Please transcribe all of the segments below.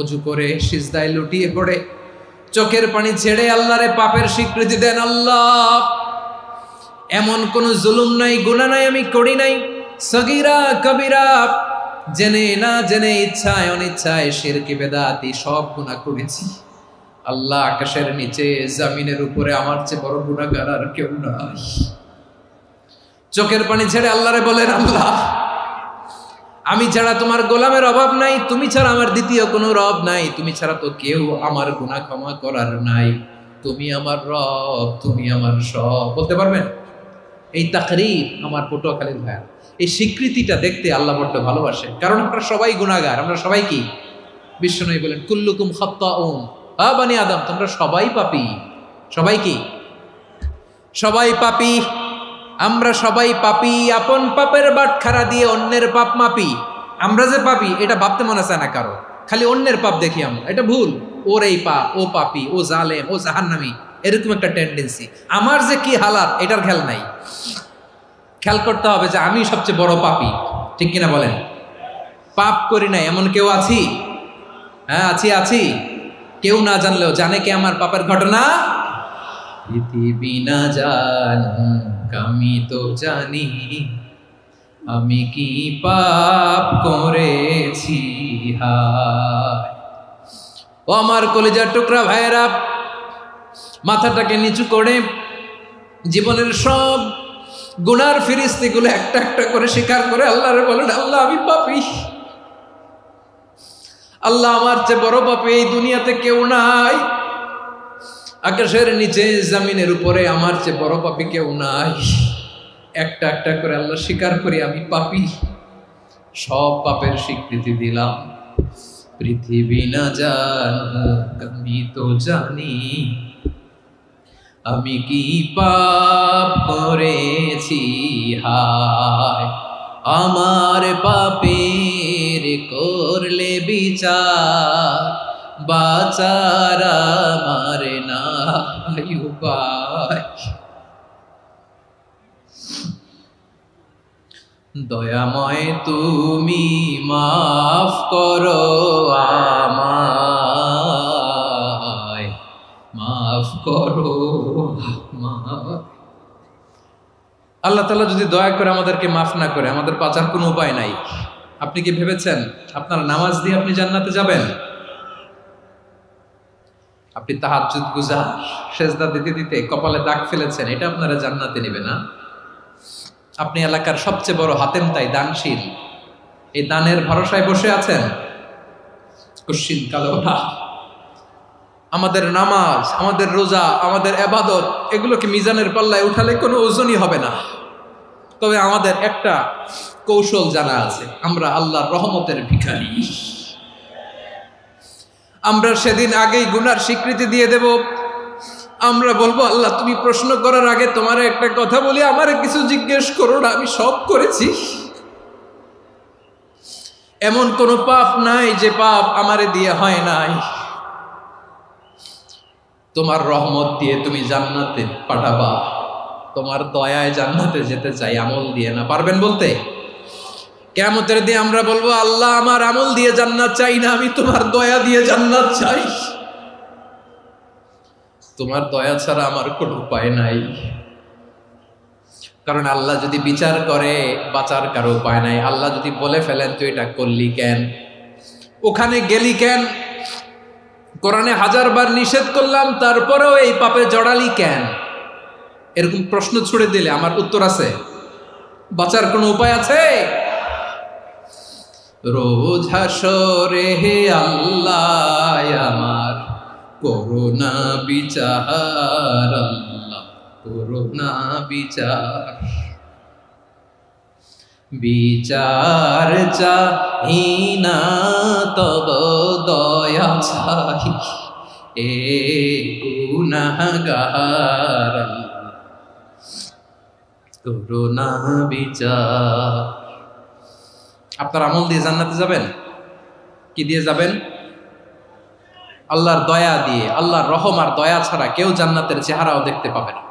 অজু করে সিজদায় লুটিয়ে পড়ে চোখের পানি ছেড়ে আল্লাহরে পাপের স্বীকৃতি দেন। আল্লাহ, এমন কোন জুলুম নাই, গুনাহ নাই আমি করি নাই, সগীরা কবিরা, জেনে না জেনে, ইচ্ছায় অনিচ্ছায়, শিরকি বেদাতি সব গুনাহ করেছি। আল্লাহ, আকাশের নিচে জমিনের উপরে আমার চেয়ে বড় গুনাহগার আর কেউ নাই। চোখের পানি ছেড়ে আল্লাহরে বলেন, আল্লাহ, আমি ছাড়া তোমার গোলামের অভাব নাই, তুমি ছাড়া আমার দ্বিতীয় কোনো রব নাই, তুমি ছাড়া তো কেউ আমার গুনাহ ক্ষমা করার নাই, তুমি আমার রব, তুমি আমার সব। বলতে পারবেন? এই তাকরীর আমার পটুয়াখালীর ভাইয়া, এই স্বীকৃতিটা দেখতে আল্লাহ বড্ড ভালোবাসে, কারণ আমরা সবাই গুনাহগার। আমরা সবাই কি? বিশ্বনবী বলেন, কুল্লুকুম খাত্তাউন, বানি আদম, তোমরা সবাই পাপী। সবাই কি? সবাই পাপী। আমরা সবাই পাপী। আপন পাপের বাটখারা দিয়ে অন্যের পাপ মাপি। আমরা যে পাপী এটা ভাবতে মনে চায় না কারো, খালি অন্যের পাপ দেখি আমরা, এটা ভুল। ওর এই পাপ, ও পাপী, ও জালেম, ও জাহান্নামী, এরকম একটা টেন্ডেন্সি। আমার যে কি হালাত এটার খেয়াল নাই। খেয়াল করতে হবে যে আমি সবচেয়ে বড় পাপী, ঠিক কিনা বলেন? পাপ করি নাই এমন কেউ আছি? হ্যাঁ, আছি। কেউ না জানলেও জানে কে আমার পাপের ঘটনা? পৃথিবী না জানুক আমি তো জানি, আমি কি পাপ করেছি। হায় ও আমার কলিজার টুকরা ভাইয়েরা, মাথাটাকে নিচু করে জীবনের সব গুনার ফিরিস্তিগুলো একটা একটা করে স্বীকার করে আল্লাহরে বলেন, আল্লাহ, আমি পাপী। আল্লাহ, আমার চেয়ে বড় পাপী এই দুনিয়াতে কেউ নাই। আকাশের নিচে জমিনের উপরে আমার চেয়ে বড় পাপী কেউ নাই। একটা একটা করে আল্লাহ স্বীকার করি আমি পাপী। সব পাপের স্বীকৃতি দিলাম। পৃথিবী না জানুক আমি তো জানি, আমি কি পাপ করেছি। হায় আমার পাপের করলে বিচার, বাচার আমার নাই উপায়। দয়াময় তুমি মাফ করো আমায়, মাফ করো আমায়। আল্লাহ তাআলা যদি দয়া করে আমাদেরকে মাফ না করে, আমাদের বাঁচার কোনো উপায় নাই। আপনি কি ভেবেছেন আপনার নামাজ দিয়ে আপনি জান্নাতে যাবেন? আপনি তাহাজ্জুদ গুজার, সেজদা দিতে দিতে কপালে দাগ ফেলেছেন, এটা আপনারা জান্নাতে নেবে না। আপনি এলাকার সবচেয়ে বড় হাতেম তাই, দানশীল, এই দানের ভরসায় বসে আছেন, কুশ্চিন কালো না। আমাদের নামাজ, আমাদের রোজা, আমাদের ইবাদত, এগুলোকে মিজানের পাল্লায় উঠালে কোনো ওজনই হবে না। তবে আমাদের একটা কৌশল জানা আছে, আমরা আল্লাহর রহমতের ভিখারি। আমরা সেদিন আগেই গুনার স্বীকৃতি দিয়ে দেব। আমরা বলবো, আল্লাহ, তুমি প্রশ্ন করার আগে তোমার একটা কথা বলি, আমারে কিছু জিজ্ঞেস করো না, আমি সব করেছি। এমন কোন পাপ নাই যে পাপ আমারে দিয়ে হয় নাই। তোমার রহমত দিয়ে তুমি জান্নাতে পাঠাবা, তোমার দয়ায় জান্নাতে যেতে চাই, আমল দিয়ে না। পারবেন বলতে? কিয়ামতের দিন আমরা বলবো, আল্লাহ, আমার আমল দিয়ে জান্নাত চাই না, আমি তোমার দয়া দিয়ে জান্নাত চাই। তোমার দয়া ছাড়া আমার কোনো উপায় নাই। কারণ আল্লাহ যদি বিচার করে, বাঁচার কারো উপায় নাই। আল্লাহ যদি বলে ফেলেন তুই এটা করলি কেন, ওখানে গেলি কেন, কোরআনে 1000 বার নিষেধ করলাম তারপরেও এই পাপে জড়ালি কেন, এরকম প্রশ্ন ছুড়ে দিলে আমার উত্তর আছে? বাঁচার কোনো উপায় আছে? রোজ হাসরে হে আল্লাহ আমার করুণা বিচার, আল্লাহ করুণা বিচার। বিচার চাহি না তব দয়া চাহি, এ গুনাহগার, আল্লাহ করুণা বিচার। আপনার আমল দিয়ে জান্নাতে যাবেন? কি দিয়ে যাবেন? আল্লাহর দয়া দিয়ে। আল্লাহর রহম আর দয়া ছাড়া কেউ জান্নাতের চেহারাও দেখতে পাবে না।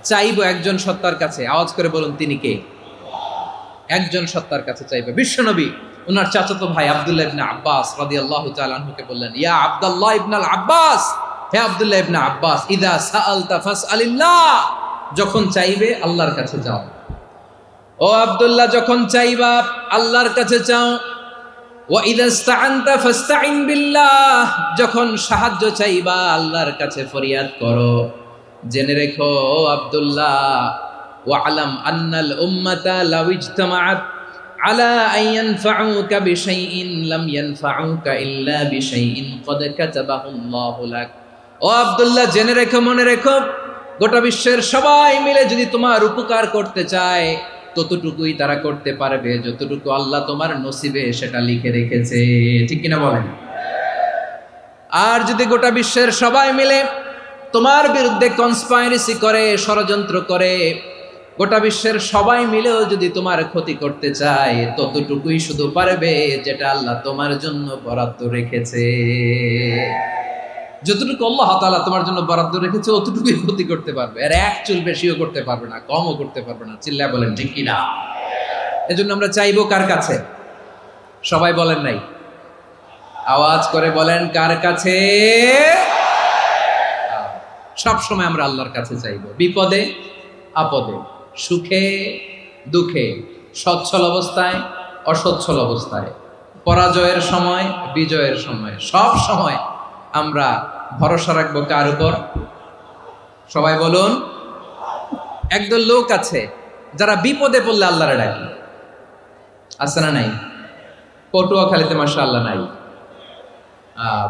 চাইবো একজন সত্তার কাছে, আওয়াজ করে বলুন তিনি কে? একজন সত্তার কাছে চাইবে। বিশ্বনবী ওনার চাচাতো ভাই আব্দুল্লাহ ইবনে আব্বাস রাদিয়াল্লাহু তাআলা আনহুকে বললেন, ইয়া আব্দুল্লাহ ইবনে আব্বাস, হে আব্দুল্লাহ ইবনে আব্বাস, ইযা সাআলতা ফাসআলিল্লাহ, যখন চাইবে আল্লাহর কাছে যাও। ও আব্দুল্লাহ, যখন চাইবা আল্লাহর কাছে চাও। ওয়া ইযা ইসতাআনতা ফাসতাইন বিল্লাহ, যখন সাহায্য চাইবা আল্লাহর কাছে ফরিয়াদ করো। জেনে রেখো আব্দুল্লাহ, ওয়া'লাম আন্নাল উম্মাতা লাউ ইজতামাআত আলা আন ইয়ানফাউকা বিশাইইন লাম ইয়ানফাউকা ইল্লা বিশাইইন ক্বাদ কাতাবাহু আল্লাহু লাক। ও আব্দুল্লাহ, জেনে রেখো, মনে রেখো, গোটা বিশ্বের সবাই মিলে যদি তোমার উপকার করতে চায় ততটুকুই তারা করতে পারবে যতটুকু আল্লাহ তোমার নসিবে সেটা লিখে রেখেছে। ঠিক কিনা বলেন? আর যদি গোটা বিশ্বের সবাই মিলে তোমার বিরুদ্ধে কনস্পাইরেসি করে, ষড়যন্ত্র করে, গোটা বিশ্বের সবাই মিলেও যদি তোমার ক্ষতি করতে চায় ততটুকুই শুধু পারবে যেটা আল্লাহ তোমার জন্য বরাদ্দ রেখেছে। যতটুকু আল্লাহ তাআলা তোমার জন্য বরাদ্দ রেখেছে অতটুকুই ক্ষতি করতে পারবে, আর এক চুল বেশিও করতে পারবে না, কমও করতে পারবে না। চিল্লায় বলেন ঠিক কিনা? এজন্য আমরা চাইবো কার কাছে? সবাই বলেন নাই, আওয়াজ করে বলেন কার কাছে? সব সময় আমরা আল্লাহর কাছে চাইবো, বিপদে আপদে, সুখে দুঃখে, সচ্ছল অবস্থায় অসচ্ছল অবস্থায়, পরাজয়ের সময় বিজয়ের সময়, সব সময় আমরা ভরসা রাখবো কার উপর? সবাই বলুন। একদল লোক আছে যারা বিপদে পড়লে আল্লাহরে ডাকে, আছে না নাই? পটুয়াখালীতে মাশাআল্লাহ নাই।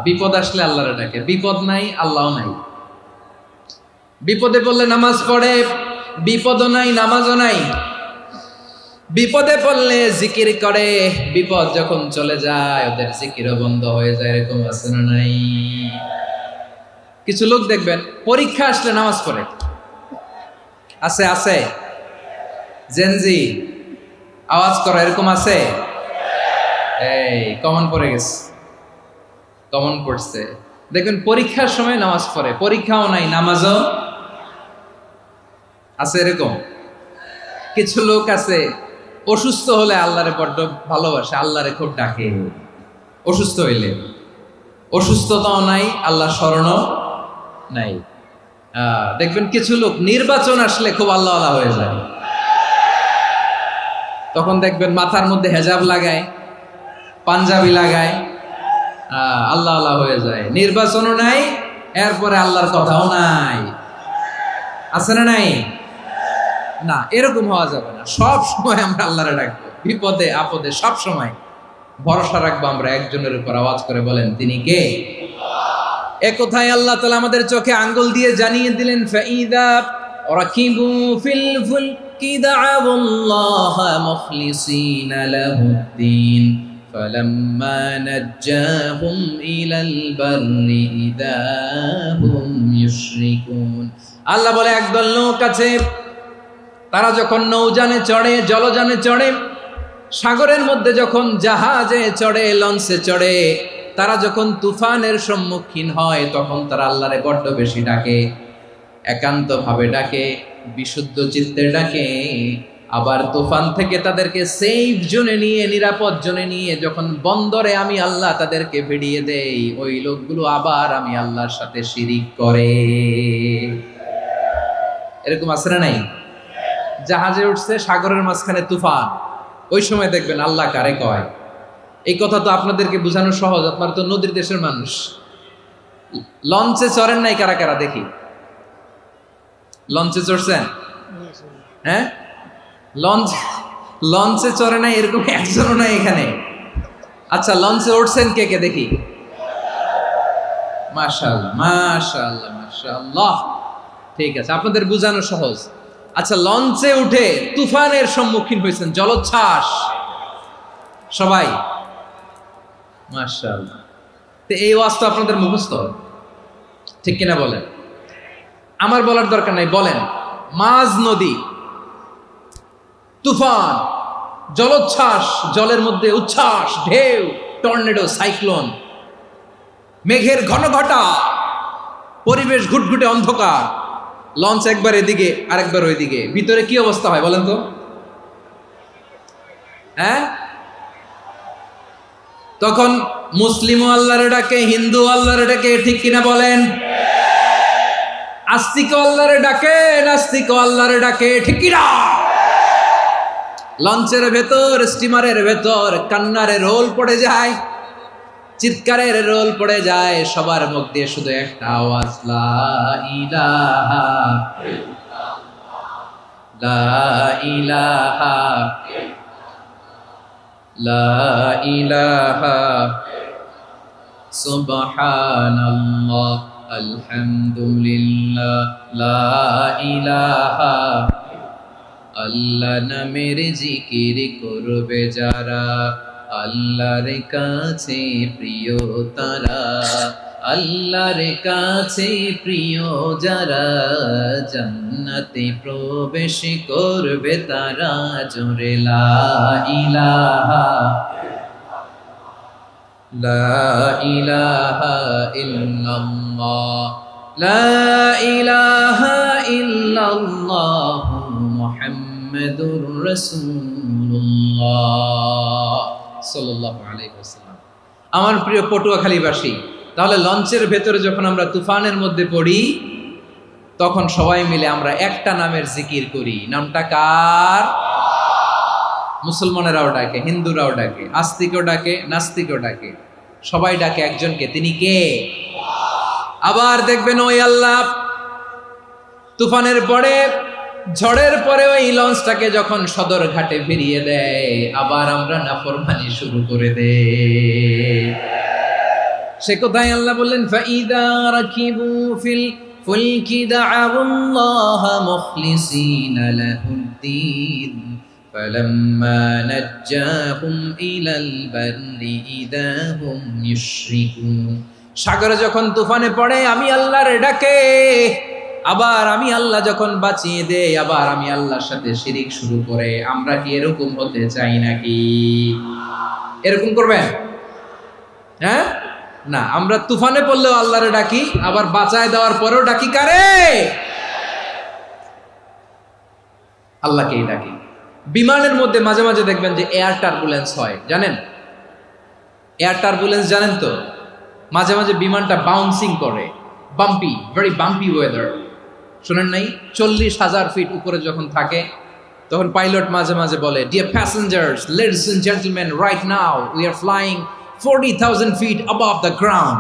বিপদ আসলে আল্লাহরে ডাকে, বিপদ নাই আল্লাহও নাই। বিপদে পড়লে নামাজ পড়ে, বিপদও নাই নামাজও নাই। বিপদে পড়লে জিকির করে, বিপদ যখন চলে যায় ওদের জিকিরও বন্ধ হয়ে যায়। এরকম আছে না নাই? কিছু লোক দেখবেন পরীক্ষা আসলে নামাজ পড়ে, আছে আছে। জেনজি আওয়াজ করো, এরকম আছে? এই কমন পড়ে গেছে, কমন পড়ছে। দেখবেন পরীক্ষার সময় নামাজ পড়ে, পরীক্ষাও নাই নামাজও আছে। এরকম কিছু লোক আছে অসুস্থ হলে আল্লাহরে বড্ড ভালোবাসে, আল্লাহরে খুব ডাকে। অসুস্থ হইলে অসুস্থতাও নাই, আল্লাহ স্মরণও নাই। দেখবেন কিছু লোক নির্বাচন আসলে খুব আল্লাহ আল্লাহ হয়ে যায়, তখন দেখবেন মাথার মধ্যে হেজাব লাগায়, পাঞ্জাবি লাগায়, আল্লাহ আল্লাহ হয়ে যায়। নির্বাচনও নাই, এরপরে আল্লাহর কথাও নাই। আছে না নাই? না, এরকম হওয়া যাবে না। সব সময় আমরা আল্লাহরে ডাকবো, বিপদে আপদে সব সময় ভরসা রাখবো আমরা একজনের উপর। আওয়াজ করে বলেন তিনি কে? এ কথাই আল্লাহ তাআলা আমাদের চোখে আঙ্গুল দিয়ে জানিয়ে দিলেন, ফাইদা রাকিবু ফিল ফুলকি দা'আউল্লাহা মুখলিসিনা লাহুদ্দিন ফালাম্মা নাজ্জাহুম ইলাল বাররি ইযা হুম ইউশরিকুন। আল্লাহ বলে একদল লোক আছে, তারা যখন নৌযানে চড়ে, জলযানে চড়ে, সাগরের মধ্যে যখন জাহাজে চড়ে, লঞ্চে চড়ে, তারা যখন তুফানের সম্মুখীন হয় তখন তারা আল্লাহরে বড্ড বেশি ডাকে, একান্তভাবে ডাকে, বিশুদ্ধ চিত্তে ডাকে। আবার তুফান থেকে তাদেরকে সেফ জোনে নিয়ে, নিরাপদ জোনে নিয়ে যখন বন্দরে আমি আল্লাহ তাদেরকে ভিড়িয়ে দেই, ওই লোকগুলো আবার আমি আল্লাহর সাথে শিরিক করে। এরকম আছে না নাই? জাহাজে উঠছে, সাগরের মাঝখানে তুফান, ওই সময় দেখবেন আল্লাহ কারে কয়। এই কথা তো আপনাদেরকে বোঝানো সহজ, আপনারা তো নদীর দেশের মানুষ। লঞ্চে চড়েন নাই কারা কারা দেখি? লঞ্চে চড়ছেন? হ্যাঁ, লঞ্চে চড়ে নাই এরকম একজনও নাই এখানে। আচ্ছা, লঞ্চে উঠছেন কে কে দেখি? মাশাআল্লাহ মাশাআল্লাহ মাশাআল্লাহ। ঠিক আছে, আপনাদের বোঝানো সহজ। আচ্ছা, লঞ্চে উঠে তুফানের সম্মুখীন হয়েছেন, জলোচ্ছ্বাস সবাই, মাশাআল্লাহ। তো এই ওয়াজ তো আপনাদের মুখস্থ, ঠিক কিনা বলেন? আমার বলার দরকার নাই, বলেন। মাঝ নদী, তুফান, জলোচ্ছ্বাস, জলের মধ্যে উচ্ছ্বাস, ঢেউ, টর্নেডো, সাইক্লোন, মেঘের ঘনঘটা, পরিবেশ ঘুটঘুটে অন্ধকার, লঞ্চ একবার এদিকে আরেকবার ওইদিকে, ভিতরে কি অবস্থা হয় বলেন তো? হ্যাঁ, তখন মুসলিমও আল্লাহর ডাকে, হিন্দু আল্লাহর ডাকে, ঠিক কিনা বলেন? আস্তিক আল্লাহর ডাকে, নাস্তিক আল্লাহর ডাকে, ঠিক কিনা? লঞ্চের ভেতর, স্টিমারের ভেতর কান্নারে রোল পড়ে যায়, চিৎকারের রোল পড়ে যায়, সবার মুখ দিয়ে শুধু একটা আওয়াজ, লা ইলাহা লা ইলাহা লা ইলাহা সুবহানাল্লাহ আলহামদুলিল্লাহ লা ইলাহা। আল্লাহ নামের জিকির করবে যারা, আল্লাহর কাছে প্রিয় তারা, আল্লাহর কাছে প্রিয় যারা, জান্নাতে প্রবেশ করবে তারা, জোরে লা ইলাহা লা ইলাহা ইল্লাল্লাহ লা ইলাহা ইল্লাল্লাহ মুহাম্মাদুর রাসূলুল্লাহ সাল্লাল্লাহু আলাইহি ওয়াসাল্লাম। আমার প্রিয় পটুয়াখালীবাসী, তাহলে লঞ্চের ভেতরে যখন আমরা তুফানের মধ্যে পড়ি, তখন সবাই মিলে আমরা একটা নামের জিকির করি। নামটা কার? মুসলমানেরাও ডাকে, হিন্দুরাও ডাকে, আস্তিকও ডাকে, নাস্তিকও ডাকে, সবাই ডাকে একজনকে, তিনি কে? আবার দেখবেন ওই আল্লাহ তুফানের পরে, ঝড়ের পরে ওই লঞ্চটাকে যখন সদর ঘাটে ফিরিয়ে দেয়, আবার আমরা নাফরমানি শুরু করে দেই। সে কোথায়? আল্লাহ বললেন, ফাইদা রাকিবু ফিল ফুলকি দা'আউল্লাহা মুখলিসিনা লাহুদ্দিন ফালাম্মা নাজ্জাহুম ইলাল বাররি ইযা হুম ইউশরিকুন। সাগরে যখন তুফানে পড়ে আমি আল্লাহর ডাকে, আবার আমি আল্লাহ যখন বাঁচিয়ে দেই, আবার আমি আল্লাহর সাথে শিরিক শুরু করে। আমরা কি এরকম হতে চাই নাকি? এরকম করবেন? হ্যাঁ না, আমরা তুফানে পড়লেও আল্লাহরে ডাকি, আবার বাঁচায় দেওয়ার পরেও ডাকি কারে? আল্লাহকেই ডাকি। বিমানের মধ্যে মাঝে মাঝে দেখবেন যে এয়ার টার্বুলেন্স হয়, জানেন? এয়ার টার্বুলেন্স জানেন তো? মাঝে মাঝে বিমানটা বাউন্সিং করে, বাম্পি, ভেরি বাম্পি ওয়েদার। শোনেন নাই? 40,000 ফিট উপরে যখন থাকে, তখন পাইলট মাঝে মাঝে বলে, dear passengers, ladies and gentleman, right now we are flying 40,000 feet above the ground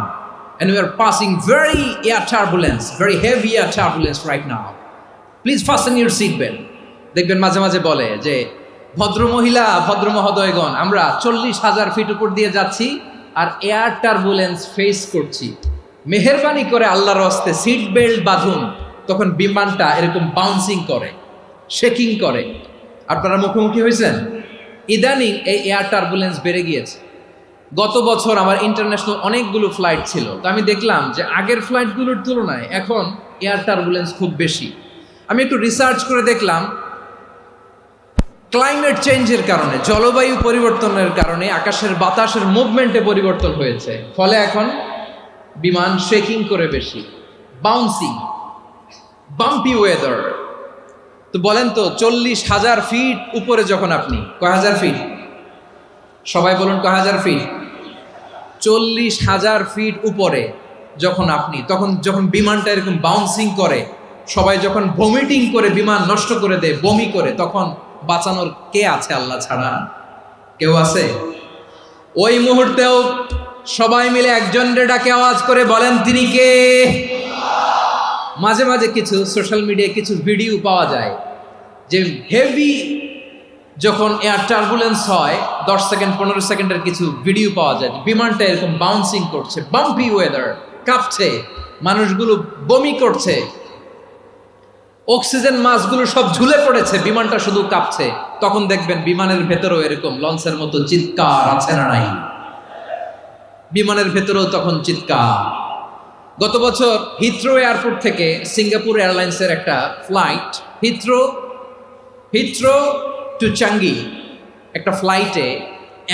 and we are passing very air turbulence, very heavy air turbulence right now. Please fasten your seat belt. দেখবেন মাঝে মাঝে বলে যে, ভদ্র মহিলা, ভদ্র মহোদয়গণ, আমরা 40,000 ফিট উপর দিয়ে যাচ্ছি আর এয়ার টার্বুলেন্স ফেস করছি, মেহেরবানি করে আল্লাহর হস্তে সিট বেল্ট বাঁধুন। তখন বিমানটা এরকম বাউন্সিং করে, শেকিং করে। আপনারা মুখোমুখি হয়েছেন? ইদানিং এই এয়ার টার্বুলেন্স বেড়ে গিয়েছে। গত বছর আমার ইন্টারন্যাশনাল অনেকগুলো ফ্লাইট ছিল, তো আমি দেখলাম যে আগের ফ্লাইটগুলোর তুলনায় এখন এয়ার টার্বুলেন্স খুব বেশি। আমি একটু রিসার্চ করে দেখলাম, ক্লাইমেট চেঞ্জের কারণে, জলবায়ু পরিবর্তনের কারণে আকাশের বাতাসের মুভমেন্টে পরিবর্তন হয়েছে, ফলে এখন বিমান শেকিং করে বেশি, বাউন্সিং, বাম্পি ওয়েদার। তো বলেন তো, 40,000 ফিট উপরে যখন আপনি, কয় হাজার ফিট? সবাই বলুন, কয় হাজার ফিট? 40,000 ফিট উপরে যখন আপনি, তখন যখন বিমানটা এরকম বাউন্সিং করে, সবাই যখন ভমিটিং করে বিমান নষ্ট করে দেয়, বমি করে, তখন বাঁচানোর কে আছে আল্লাহ ছাড়া? কেউ আছে? ওই মুহূর্তেও সবাই মিলে একজনের ডাকে আওয়াজ করে বলেন, তিনি কে? মাঝে মাঝে কিছু সোশ্যাল মিডিয়ায় কিছু ভিডিও পাওয়া যায় যে হেভি যখন এয়ার টার্বুলেন্স হয়, 10 সেকেন্ড 15 সেকেন্ডের কিছু ভিডিও পাওয়া যায়, বিমানটা এরকম বাউন্সিং করছে, বাম্পি ওয়েদার, কাঁপছে, মানুষগুলো বমি করছে, অক্সিজেন মাস্কগুলো সব ঝুলে পড়েছে, বিমানটা শুধু কাঁপছে। তখন দেখবেন বিমানের ভেতরেও এরকম লঞ্চের মতো চিৎকার আছে না নাই? বিমানের ভেতরেও তখন চিৎকার। গত বছর হিথ্রো এয়ারপোর্ট থেকে সিঙ্গাপুর এয়ারলাইন্সের একটা ফ্লাইট, হিথ্রো টু চাঙ্গি, একটা ফ্লাইটে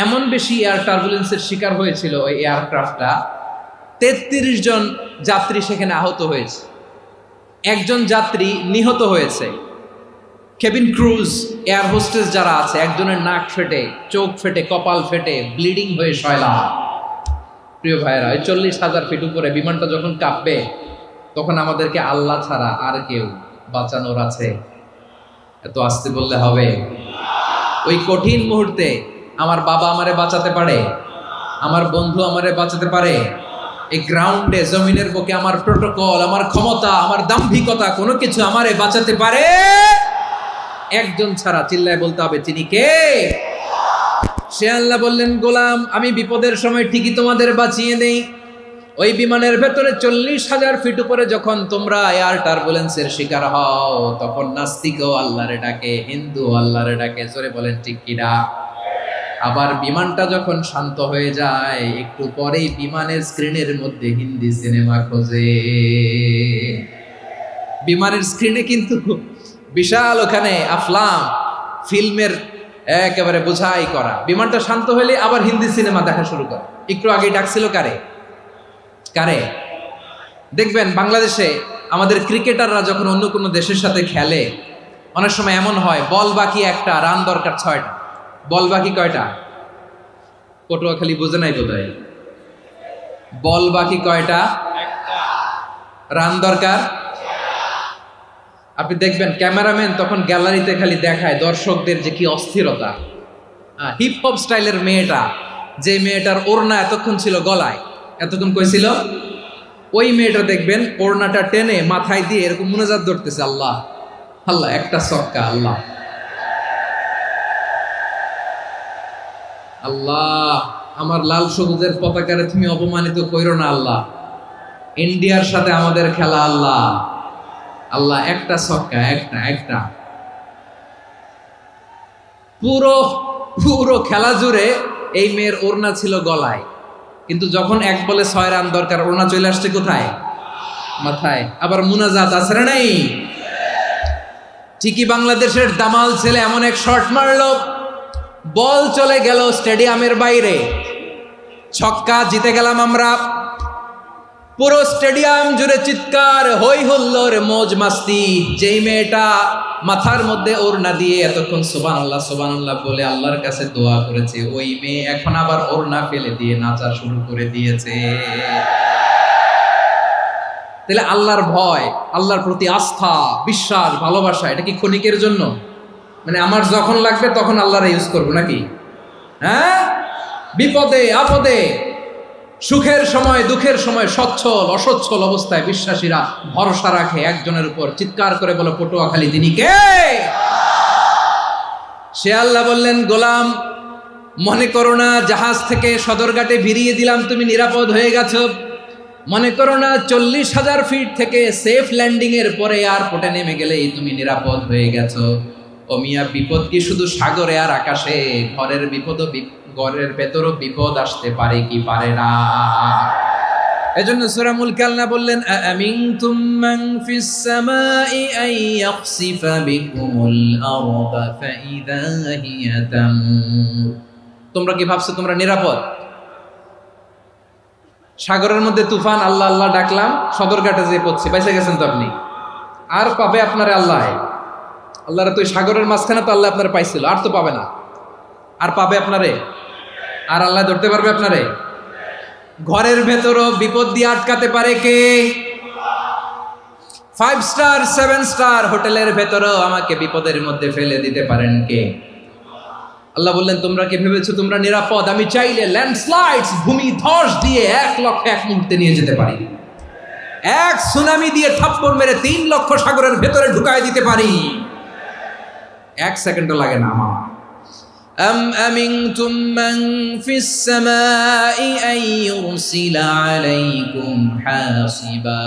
এমন বেশি এয়ার টার্বুলেন্সের শিকার হয়েছিল ওই এয়ারক্রাফটটা, 33 জন যাত্রী সেখানে আহত হয়েছে, একজন যাত্রী নিহত হয়েছে। কেবিন ক্রুজ, এয়ার হোস্টেস যারা আছে, একজনের নাক ফেটে, চোখ ফেটে, কপাল ফেটে, ব্লিডিং হয়ে শয়লা। প্রিয় ভাইয়েরা, ওই 40,000 ফিট উপরে বিমানটা যখন কাঁপবে, তখন আমাদেরকে আল্লাহ ছাড়া আর কেউ বাঁচানোর আছে? এত আসতে বললে হবে? ওই কঠিন মুহূর্তে আমার বাবা আমারে বাঁচাতে পারে, আমার বন্ধু আমারে বাঁচাতে পারে? এই গ্রাউন্ডে, জমিনের বুকে আমার প্রোটোকল, আমার ক্ষমতা, আমার দাম্ভিকতা, কোনো কিছু আমারে বাঁচাতে পারে? একজন ছাড়া। চিল্লায় বলতে হবে, তিনি কে? সে আল্লাহ বললেন, গোলাম, আমি বিপদের সময় ঠিকই তোমাদের বাঁচিয়ে দেই। ওই বিমানের ভেতরে 40,000 ফিট উপরে যখন তোমরা এয়ার টার্বুলেন্সের শিকার হও, তখন নাস্তিকও আল্লাহরে ডাকে, হিন্দু আল্লাহরে ডাকে। জোরে বলেন ঠিক কিনা? আবার বিমানটা যখন শান্ত হয়ে যায়, একটু পরেই বিমানের স্ক্রিনের মধ্যে হিন্দি সিনেমা খোঁজে। বিমানের স্ক্রিনে কিন্তু বিশাল ওখানে আফলাম, ফিল্মের একেবারে বোঝাই করা। বিমানটা শান্ত হলে আবার হিন্দি সিনেমা দেখা শুরু করে। একটু আগে ডাকছিল কারে? কারে? দেখবেন বাংলাদেশে আমাদের ক্রিকেটাররা যখন অন্য কোনো দেশের সাথে খেলে, অনেক সময় এমন হয়, বল বাকি একটা, রান দরকার 6টা। বল বাকি কয়টা? পটুয়াখালী বোঝে নাই বোধহয়। বল বাকি কয়টা? রান দরকার। আপনি দেখবেন ক্যামেরাম্যান তখন গ্যালারিতে খালি দেখায় দর্শকদের যে কি অস্থিরতা। হিপ হপ স্টাইলের মেয়েটা, যে মেয়েটার ওড়না এতক্ষণ ছিল গলায়, এতক্ষণ কইছিল, ওই মেয়েটা দেখবেন ওড়নাটা টেনে মাথায় দিয়ে এরকম মুনাজাত ধরতেছে, আল্লাহ আল্লাহ, একটা সক্কা, আল্লাহ আল্লাহ, আমার লাল সবুজের পতাকারে তুমি অপমানিত কইরো না আল্লাহ, ইন্ডিয়ার সাথে আমাদের খেলা, আল্লাহ আল্লাহ, একটা সক্কা, একটা। পুরো পুরো খেলা জুড়ে এই মেয়ের ওড়না ছিল গলায়, কিন্তু যখন 1 বলে 6 রান দরকার, ওড়না চলে আসছে কোথায়? মাথায়। আবার মুনাজাত আছে না নাই? ঠিকই বাংলাদেশের দামাল ছেলে এমন এক শট মারলো, বল চলে গেল স্টেডিয়ামের বাইরে, ছক্কা, জিতে গেলাম আমরা। পুরো স্টেডিয়াম জুড়ে চিৎকার, হই হুল্লোর, মৌজ মাস্তি। যেই মেয়েটা মাথার মধ্যে ওড়না দিয়ে এতক্ষণ সুবহানাল্লাহ সুবহানাল্লাহ বলে আল্লাহর কাছে দোয়া করেছে, ওই মেয়ে এখন আবার ওড়না ফেলে দিয়ে নাচা শুরু করে দিয়েছে। তাহলে আল্লাহর ভয়, আল্লাহর প্রতি আস্থা, বিশ্বাস, ভালোবাসা, এটা কি ক্ষণিকের জন্য? মানে আমার যখন লাগবে তখন আল্লাহরে ইউজ করবো নাকি? হ্যাঁ, বিপদে আপদে, সুখের সময় দুঃখের সময়, সচ্ছল অসচ্ছল অবস্থায় বিশ্বাসীরা ভরসা রাখে একজনের উপর। চিৎকার করে বলো, পটুয়াখালী, তিনি কে? সে আল্লাহ বললেন, গোলাম, মনে করো না জাহাজ থেকে সদরঘাটে ভিড়িয়ে দিলাম, তুমি নিরাপদ হয়ে গেছো। মনে করো না 40,000 ফিট থেকে সেফ ল্যান্ডিং এর পরে এয়ারপোর্টে নেমে গেলেই তুমি নিরাপদ হয়ে গেছো। ও মিয়া, বিপদ কি শুধু সাগরে আর আকাশে? ঘরের বিপদও, ঘরের ভেতরও বিপদ আসতে পারে কি পারে না? এজন্য সূরা মুলক আল্লাহ বললেন, আমিনতুম মান ফিস সামাই আন ইয়াখসিফা বিকুমুল আরদা ফাইযা হিয়া তামুর। তোমরা কি ভাবছো তোমরা নিরাপদ? সাগরের মধ্যে তুফান, আল্লাহ আল্লাহ ডাকলাম, সদরঘাটে যেয়ে পড়ছি, বাইসে গেছেন তো আপনি। আর পাবে আপনারে আল্লাহ? আল্লাহরা তো সাগরের মাঝখানে তো আল্লাহ আপনারা পাইছিল, আর তো পাবে না। আর পাবে আপনারে? আর আল্লাহ ধরতে পারবে আপনারে? ঘরের ভেতরও বিপদ দিয়ে আটকাতে পারে কে? 5 স্টার 7 স্টার হোটেলের ভেতরেও আমাকে বিপদের মধ্যে ফেলে দিতে পারেন কে? আল্লাহ বললেন, তোমরা কি ভেবেছো তোমরা নিরাপদ? আমি চাইলে ল্যান্ডস্লাইডস, ভূমি ধস দিয়ে 1 লক্ষ 1 মুহূর্তে নিয়ে যেতে পারি। 1 সুনামি দিয়ে থাপ্পড় মেরে 3 লক্ষ সাগরের ভেতরে ঢুকায় দিতে পারি। 1 সেকেন্ডও লাগে না আমার। أم أمنتم من في السماء أن يرسل عليكم حاصبا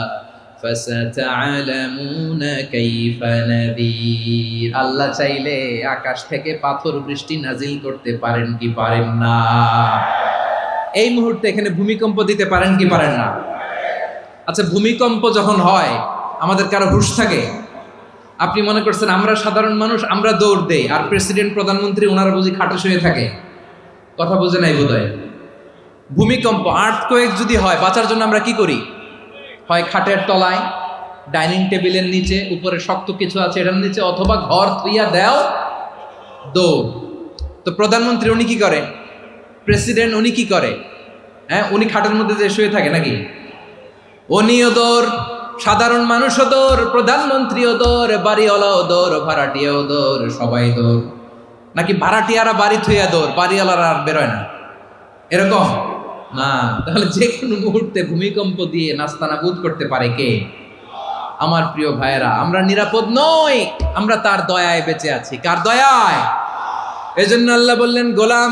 فستعلمون كيف نذير। আল্লাহ চাইলে আকাশ থেকে পাথর বৃষ্টি নাজিল করতে পারেন কি পারেন না? এই মুহূর্তে এখানে ভূমিকম্প দিতে পারেন কি পারেন না? আচ্ছা, ভূমিকম্প যখন হয় আমাদের কারো হুঁশ থাকে? আপনি মনে করছেন আমরা সাধারণ মানুষ, আমরা দৌড় দেই, আর প্রেসিডেন্ট প্রধানমন্ত্রী ওনারা বুঝি খাটে শুয়ে থাকে? কথা বুঝে নাই বোধহয়। ভূমিকম্প, আর্থকোয়েক যদি হয়, বাঁচার জন্য আমরা কি করি? হয় খাটের তলায়, ডাইনিং টেবিলের নিচে, উপরে শক্ত কিছু আছে এটার নিচে, অথবা ঘর থুইয়া দেও দৌড়। তো প্রধানমন্ত্রী উনি কি করে, প্রেসিডেন্ট উনি কি করে? হ্যাঁ, উনি খাটের মধ্যে যে শুয়ে থাকে নাকি? উনিও দৌড়, সাধারণ মানুষও দৌড়, প্রধানমন্ত্রীও দৌড়, বাড়িওয়ালাও দৌড়, ভাড়াটিয়াও দৌড়, সবাই দৌড়। নাকি ভাড়াটিয়ারা বাড়ি থুইয়া দৌড়, বাড়িওয়ালারা আর বেরোয় না, এরকম না? তাহলে যে কোনো মুহূর্তে ভূমিকম্প দিয়ে নাস্তানাবুদ করতে পারে কে? আমার প্রিয় ভাইয়েরা, আমরা নিরাপদ নই, আমরা তার দয়ায় বেঁচে আছি। কার দয়ায়? এজন্য আল্লাহ বললেন, গোলাম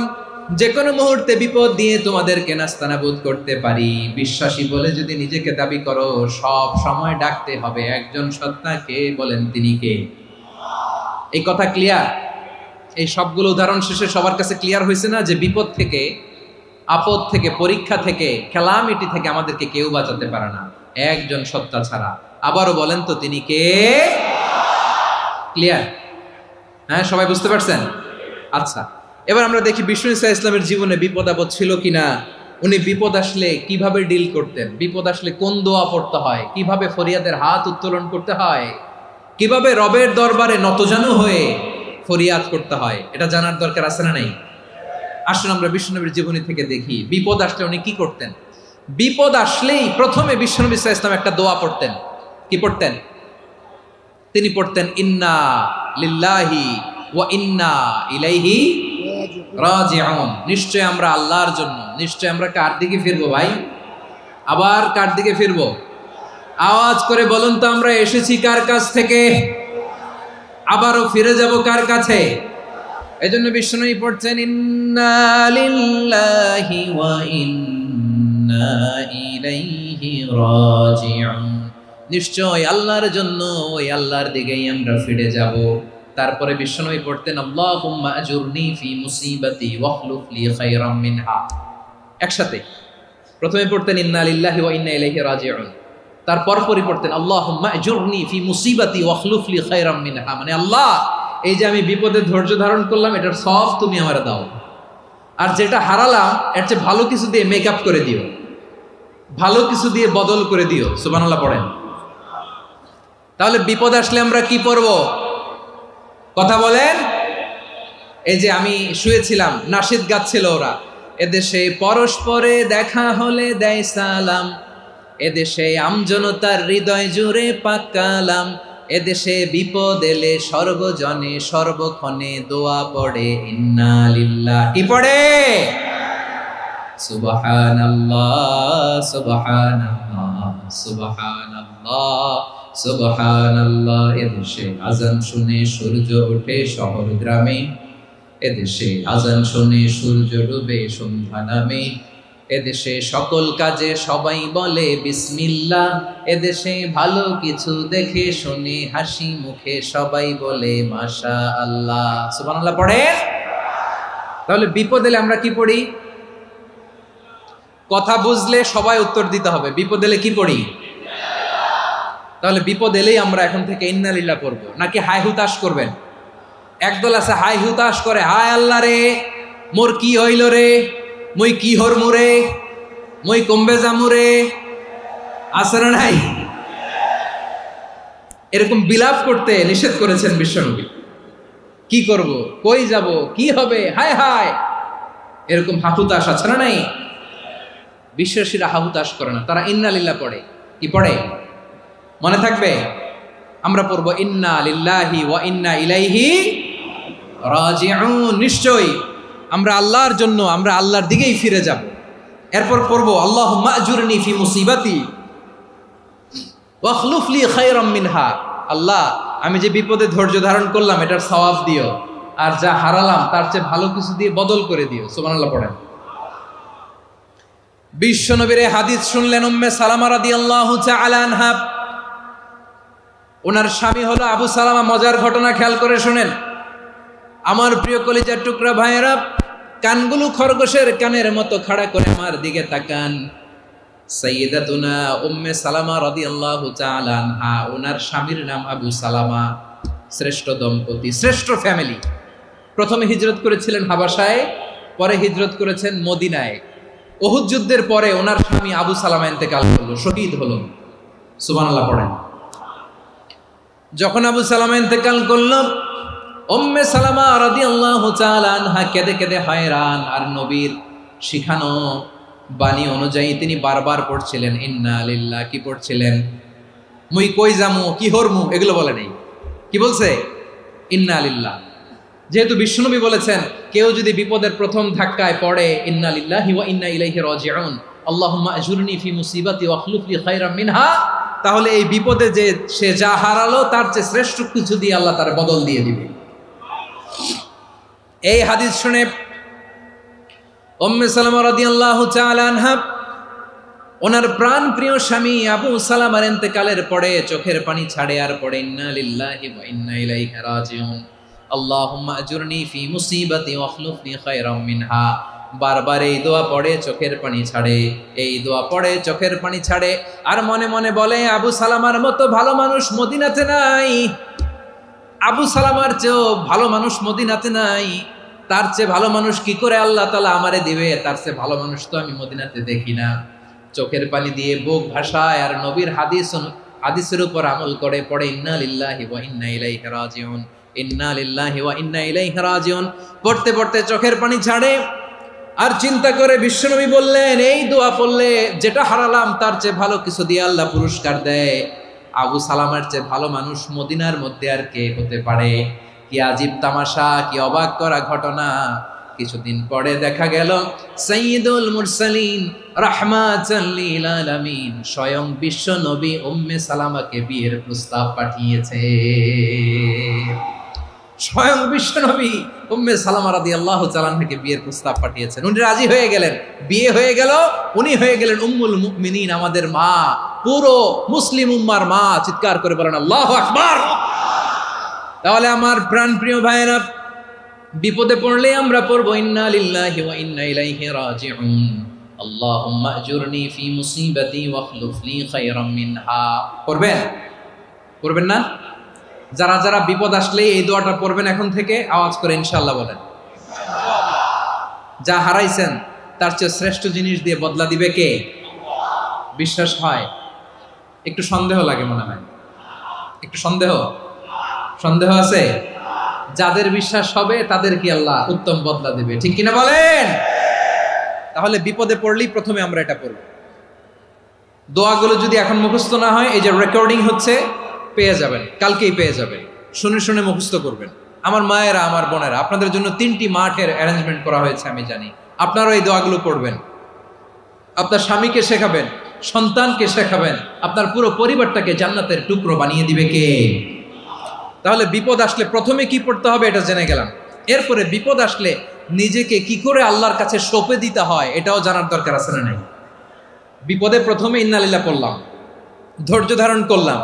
যে কোনো মুহূর্তে বিপদ দিয়ে তোমাদেরকে নাস্তানাবুদ করতে পারি। বিশ্বাসী বলে যদি নিজেকে দাবি করো, সব সময় ডাকতে হবে একজন সত্তাকে। বলেন তিনি কে? এই কথা ক্লিয়ার? এই সবগুলো উদাহরণ শেষে সবার কাছে ক্লিয়ার হয়েছে না যে বিপদ থেকে, আপদ থেকে, পরীক্ষা থেকে, ক্যালামিটি থেকে আমাদেরকে কেউ বাঁচাতে পারে না একজন সত্তা ছাড়া। আবারও বলেন তো তিনি কে? ক্লিয়ার? হ্যাঁ, সবাই বুঝতে পারছেন? আচ্ছা, এবার আমরা দেখি বিষ্ণু ঈসা ইসলামের জীবনে বিপদ আপদ ছিল কিনা। উনি বিপদ আসলে কিভাবে ডিল করতেন, বিপদ আসলে কোন দোয়া পড়তে হয়, কিভাবে ফরিয়াদের হাত উত্তোলন করতে হয়, কিভাবে রবের দরবারে নতজানু হয়ে ফরিয়াদ করতে হয়, এটা জানার দরকার আছে না নাই? আসুন আমরা বিশ্বনবীর জীবনী থেকে দেখি বিপদ আসলে উনি কি করতেন। বিপদ আসলেই প্রথমে বিশ্বনবী সাল্লাল্লাহু আলাইহি ওয়াসাল্লাম একটা দোয়া পড়তেন। কি পড়তেন? তিনি পড়তেন, ইন্না লিল্লাহি ওয়া ইন্না ইলাইহি রাজিউন। নিশ্চয় আমরা আল্লাহর জন্য, নিশ্চয় আমরা কার দিকে ফিরবো ভাই? আবার কার দিকে ফিরবো? আওয়াজ করে বলুন তো, আমরা এসেছি কার কাছ থেকে, আবারও ফিরে যাব কার কাছে? এজন্য বিষ্ণুই পড়ছেন, ইন্না লিল্লাহি ওয়া ইন্না ইলাইহি রাজিউন। নিশ্চয় আল্লাহর জন্য, ওই আল্লাহর দিকেই আমরা ফিরে যাব। তারপরে বিষ্ণুই পড়তেন, আল্লাহুম্মা আজুরনি ফি মুসিবাতি ওয়াখলুফ লি খায়রাম মিনহা। একসাথে প্রথমে পড়তেন ইন্না লিল্লাহি ওয়া ইন্না ইলাইহি রাজিউন, তারপর পরে পড়তেন আল্লাহুম্মা আজুরনি ফি মুসিবাতি ওয়াখলুফ লি খায়রাম মিনহা। মানে আল্লাহ, এই যে আমি বিপদে ধৈর্য ধারণ করলাম, এটার সব তুমি আমারে দাও, আর যেটা হারালাম এর চেয়ে ভালো কিছু দিয়ে মেকআপ করে দিও, ভালো কিছু দিয়ে বদল করে দিও। সুবহানাল্লাহ পড়েন। তাহলে বিপদ আসলে আমরা কি পড়ব? কথা বলেন। এই যে আমি শুয়েছিলাম, নাশিদ গাচ্ছিল ওরা, এদেশে পরস্পরে দেখা হলে দেয় সালাম, এদেশে আমজনতার হৃদয় জুড়ে পাকালাম, এদেশে বিপদ এলে সর্বজনে সর্বক্ষণে দোয়া পড়ে ইন্না লিল্লাহ। কি পড়ে? সুবহানাল্লাহ সুবহানাল্লাহ সুবহানাল্লাহ সুবহানাল্লাহ। এদেশে আজান শুনে সূর্য ওঠে শহর গ্রামে, এদেশে আজান শুনে সূর্য ডুবে সন্ধ্যা নামে, এদেশে সকল কাজে সবাই বলে বিসমিল্লাহ, এদেশে ভালো কিছু দেখে শুনে হাসি মুখে সবাই বলে মাশাআল্লাহ। সুবহানাল্লাহ পড়ে। তাহলে বিপদ এলে আমরা কি পড়ি? কথা বুঝলে সবাই উত্তর দিতে হবে, বিপদ এলে কি পড়ি? তাহলে বিপদ এলেই আমরা এখন থেকে ইন্না লিল্লাহ পড়বো, নাকি হাই হুতাশ করবেন? একদল আছে হাই হুতাশ করে, হায় আল্লাহ রে মোর কি হইল রে, মই কি হরমু রে, মই কমবে জামু রে, আছে না নাই? এরকম বিলাপ করতে নিষেধ করেছেন বিশ্বনবী। কি করব, কই যাব, কি হবে, হায় হায়, এরকম হাহুতাশ আছে না নাই? বিশ্বাসীরা হাহুতাশ করে না, তারা ইন্না লিল্লাহ পড়ে। কি পড়ে? মনে থাকবে? আমরা পড়বো ইন্না লিল্লাহি ওয়া ইন্না ইলাইহি রাজিউন। নিশ্চয়ই আমরা আল্লাহর জন্য, আমরা আল্লাহর দিকেই ফিরে যাব। এরপর পড়বো আল্লাহুম্মা আজুরনি ফি মুসিবাতি ওয়াখলুফ লি খায়রাম মিনহা। আল্লাহ, আমি যে বিপদে ধৈর্য ধারণ করলাম এটার সওয়াব দিও, আর যা হারালাম তার চেয়ে ভালো কিছু দিয়ে বদল করে দিও। সুবহানাল্লাহ পড়েন। বিশ্বনবীর হাদিস শুনলেন উম্মে সালামা রাদিয়াল্লাহু তাআলা আনহা। ওনার স্বামী হলো আবু সালামা। মজার ঘটনা খেয়াল করে শুনেন আমার প্রিয় কলিজার টুকরা ভাইয়েরা। কানগুলো খরগোশের কানের মতো খাড়া করে আমার দিকে তাকান। সাইয়্যিদাতুনা উম্মে সালামা রাদিয়াল্লাহু তাআলা আনহা, ওনার স্বামীর নাম আবু সালামা। শ্রেষ্ঠ দম্পতি, শ্রেষ্ঠ ফ্যামিলি। প্রথমে হিজরত করেছিলেন হাবাসায়, পরে হিজরত করেছেন মদিনায়। উহুদ যুদ্ধের পরে ওনার স্বামী আবু সালামা ইন্তেকাল করলো, শহীদ হলো। সুবহানাল্লাহ পড়েন। যখন আবু সালামা ইন্তেকাল করল, উম্মে সালামা রাদিয়াল্লাহু তাআলা আনহা কেঁদে কেঁদে হয়রান। আর নবীর শিখানো বাণী অনুযায়ী তিনি বারবার পড়ছিলেন ইন্না লিল্লাহ। কি পড়ছিলেন? মুই কই যামু, কি হরমু, এগুলো বলে নেই। কি বলছে? ইন্না লিল্লাহ। যেহেতু বিশ্বনবী বলেছেন কেউ যদি বিপদের প্রথম ধাক্কায় পড়ে ইন্না লিল্লাহি ওয়া ইন্না ইলাইহি রাজিউন, আল্লাহুম্মা আজুরনি ফি মুসিবাতি ওয়া আখলুফ লি খায়রাম মিনহা, তাহলে এই বিপদে যে সে যা হারালো তার চেয়ে শ্রেষ্ঠ কিছু দিয়ে আল্লাহ তার বদল দিয়ে দিবে। এই হাদিস শুনে উম্মে সালামা রাদিয়াল্লাহু তাআলা আনহা ওনার প্রাণ প্রিয় স্বামী আবু সালামার ইন্তেকালের পরে চোখের পানি ছাড়ে আর পড়ে ইন্না লিল্লাহি ওয়া ইন্না ইলাইহি রাজিউন, আল্লাহুম্মা আজুরনি ফি মুসিবাতি ওয়া আখলুফ লি খায়রাম মিনহা। বারবার এই দোয়া পড়ে চোখের পানি ছাড়ে, এই দোয়া পড়ে চোখের পানি ছাড়ে, আর মনে মনে বলে আবু সালামার মতো ভালো মানুষ মদিনাতে নাই, আবু সালামার চেয়েও ভালো মানুষ মদিনাতে নাই, তার চেয়ে ভালো মানুষ কি করে আল্লাহ তাআলা আমারে দিবে, তার চেয়ে ভালো মানুষ তো আমি মদিনাতে দেখি না। চোখের পানি দিয়ে বুক ভাসায় আর নবীর হাদিসের উপর আমল করে পড়ে ইন্না লিল্লাহি ওয়া ইন্না ইলাইহি রাজিউন, ইন্না লিল্লাহি ওয়া ইন্না ইলাইহি রাজিউন। পড়তে পড়তে চোখের পানি ছাড়ে আর চিন্তা করে বিশ্বনবী বললেন এই দোয়া পড়লে যেটা হারালাম তার চেয়ে ভালো কিছু দিয়ে আল্লাহ পুরস্কার দেয়। আবু সালামার চেয়ে ভালো মানুষ মদিনার মধ্যে আর কে হতে পারে? কি আজীব তামাশা, কি অবাক করা ঘটনা। কিছুদিন পরে দেখা গেল সাইয়্যিদুল মুরসালিন রাহমাতাল লিল আলামিন স্বয়ং বিশ্ব নবী উম্মে সালামাকে বিয়ের প্রস্তাব পাঠিয়েছে। স্বয়ং বিশ্ব নবী উম্মে সালামা রাদিয়াল্লাহু তাআলা থেকে বিয়ের প্রস্তাব পাঠিয়েছেন। উনি রাজি হয়ে গেলেন, বিয়ে হয়ে গেল, উনি হয়ে গেলেন উম্মুল মুমিনিন, আমাদের মা, পুরো মুসলিম উম্মার মা। চিৎকার করে বলেন আল্লাহু আকবার। তাহলে আমার প্রাণ প্রিয় ভাইয়েরা, বিপদে পড়লে আমরা পড়বো ইন্না লিল্লাহি ওয়া ইন্না ইলাইহি রাজিউন, আল্লাহুম্মা আজুরনি ফি মুসিবাতি ওয়া আখলুফ লি খায়রাম মিনহা। পড়বেন? পড়বেন না? যারা যারা বিপদ আসলে এই দোয়াটা পড়বেন এখন থেকে আওয়াজ করে ইনশাআল্লাহ বলেন। যা হারাইছেন তার চেয়ে শ্রেষ্ঠ জিনিস দিয়ে বদলা দিবে কে? বিশ্বাস হয়? একটু সন্দেহ লাগে মনে হয়, একটু সন্দেহ আছে? যাদের বিশ্বাস হবে তাদের কি আল্লাহ উত্তম বদলা দিবে, ঠিক কিনা বলেন? তাহলে বিপদে পড়লেই প্রথমে আমরা এটা পড়ব। দোয়াগুলো যদি এখন মুখস্থ না হয়, এই যে রেকর্ডিং হচ্ছে, পেয়ে যাবেন, কালকেই পেয়ে যাবেন। শুনে শুনে মুখস্থ করবেন। আমার মায়েরা, আমার বোনেরা, আপনাদের জন্য 3টি মাঠের অ্যারেঞ্জমেন্ট করা হয়েছে, আমি জানি। আপনারাও এই দোয়াগুলো পড়বেন, আপনার স্বামীকে শেখাবেন, সন্তানকে শেখাবেন, আপনার পুরো পরিবারটাকে জান্নাতের টুকরো বানিয়ে দিবে কে? তাহলে বিপদ আসলে প্রথমে কি পড়তে হবে এটা জেনে গেলাম। এরপরে বিপদ আসলে নিজেকে কি করে আল্লাহর কাছে সঁপে দিতে হয় এটাও জানার দরকার আছে না নাই? বিপদে প্রথমে ইন্না লিল্লাহ পড়লাম, ধৈর্য ধারণ করলাম,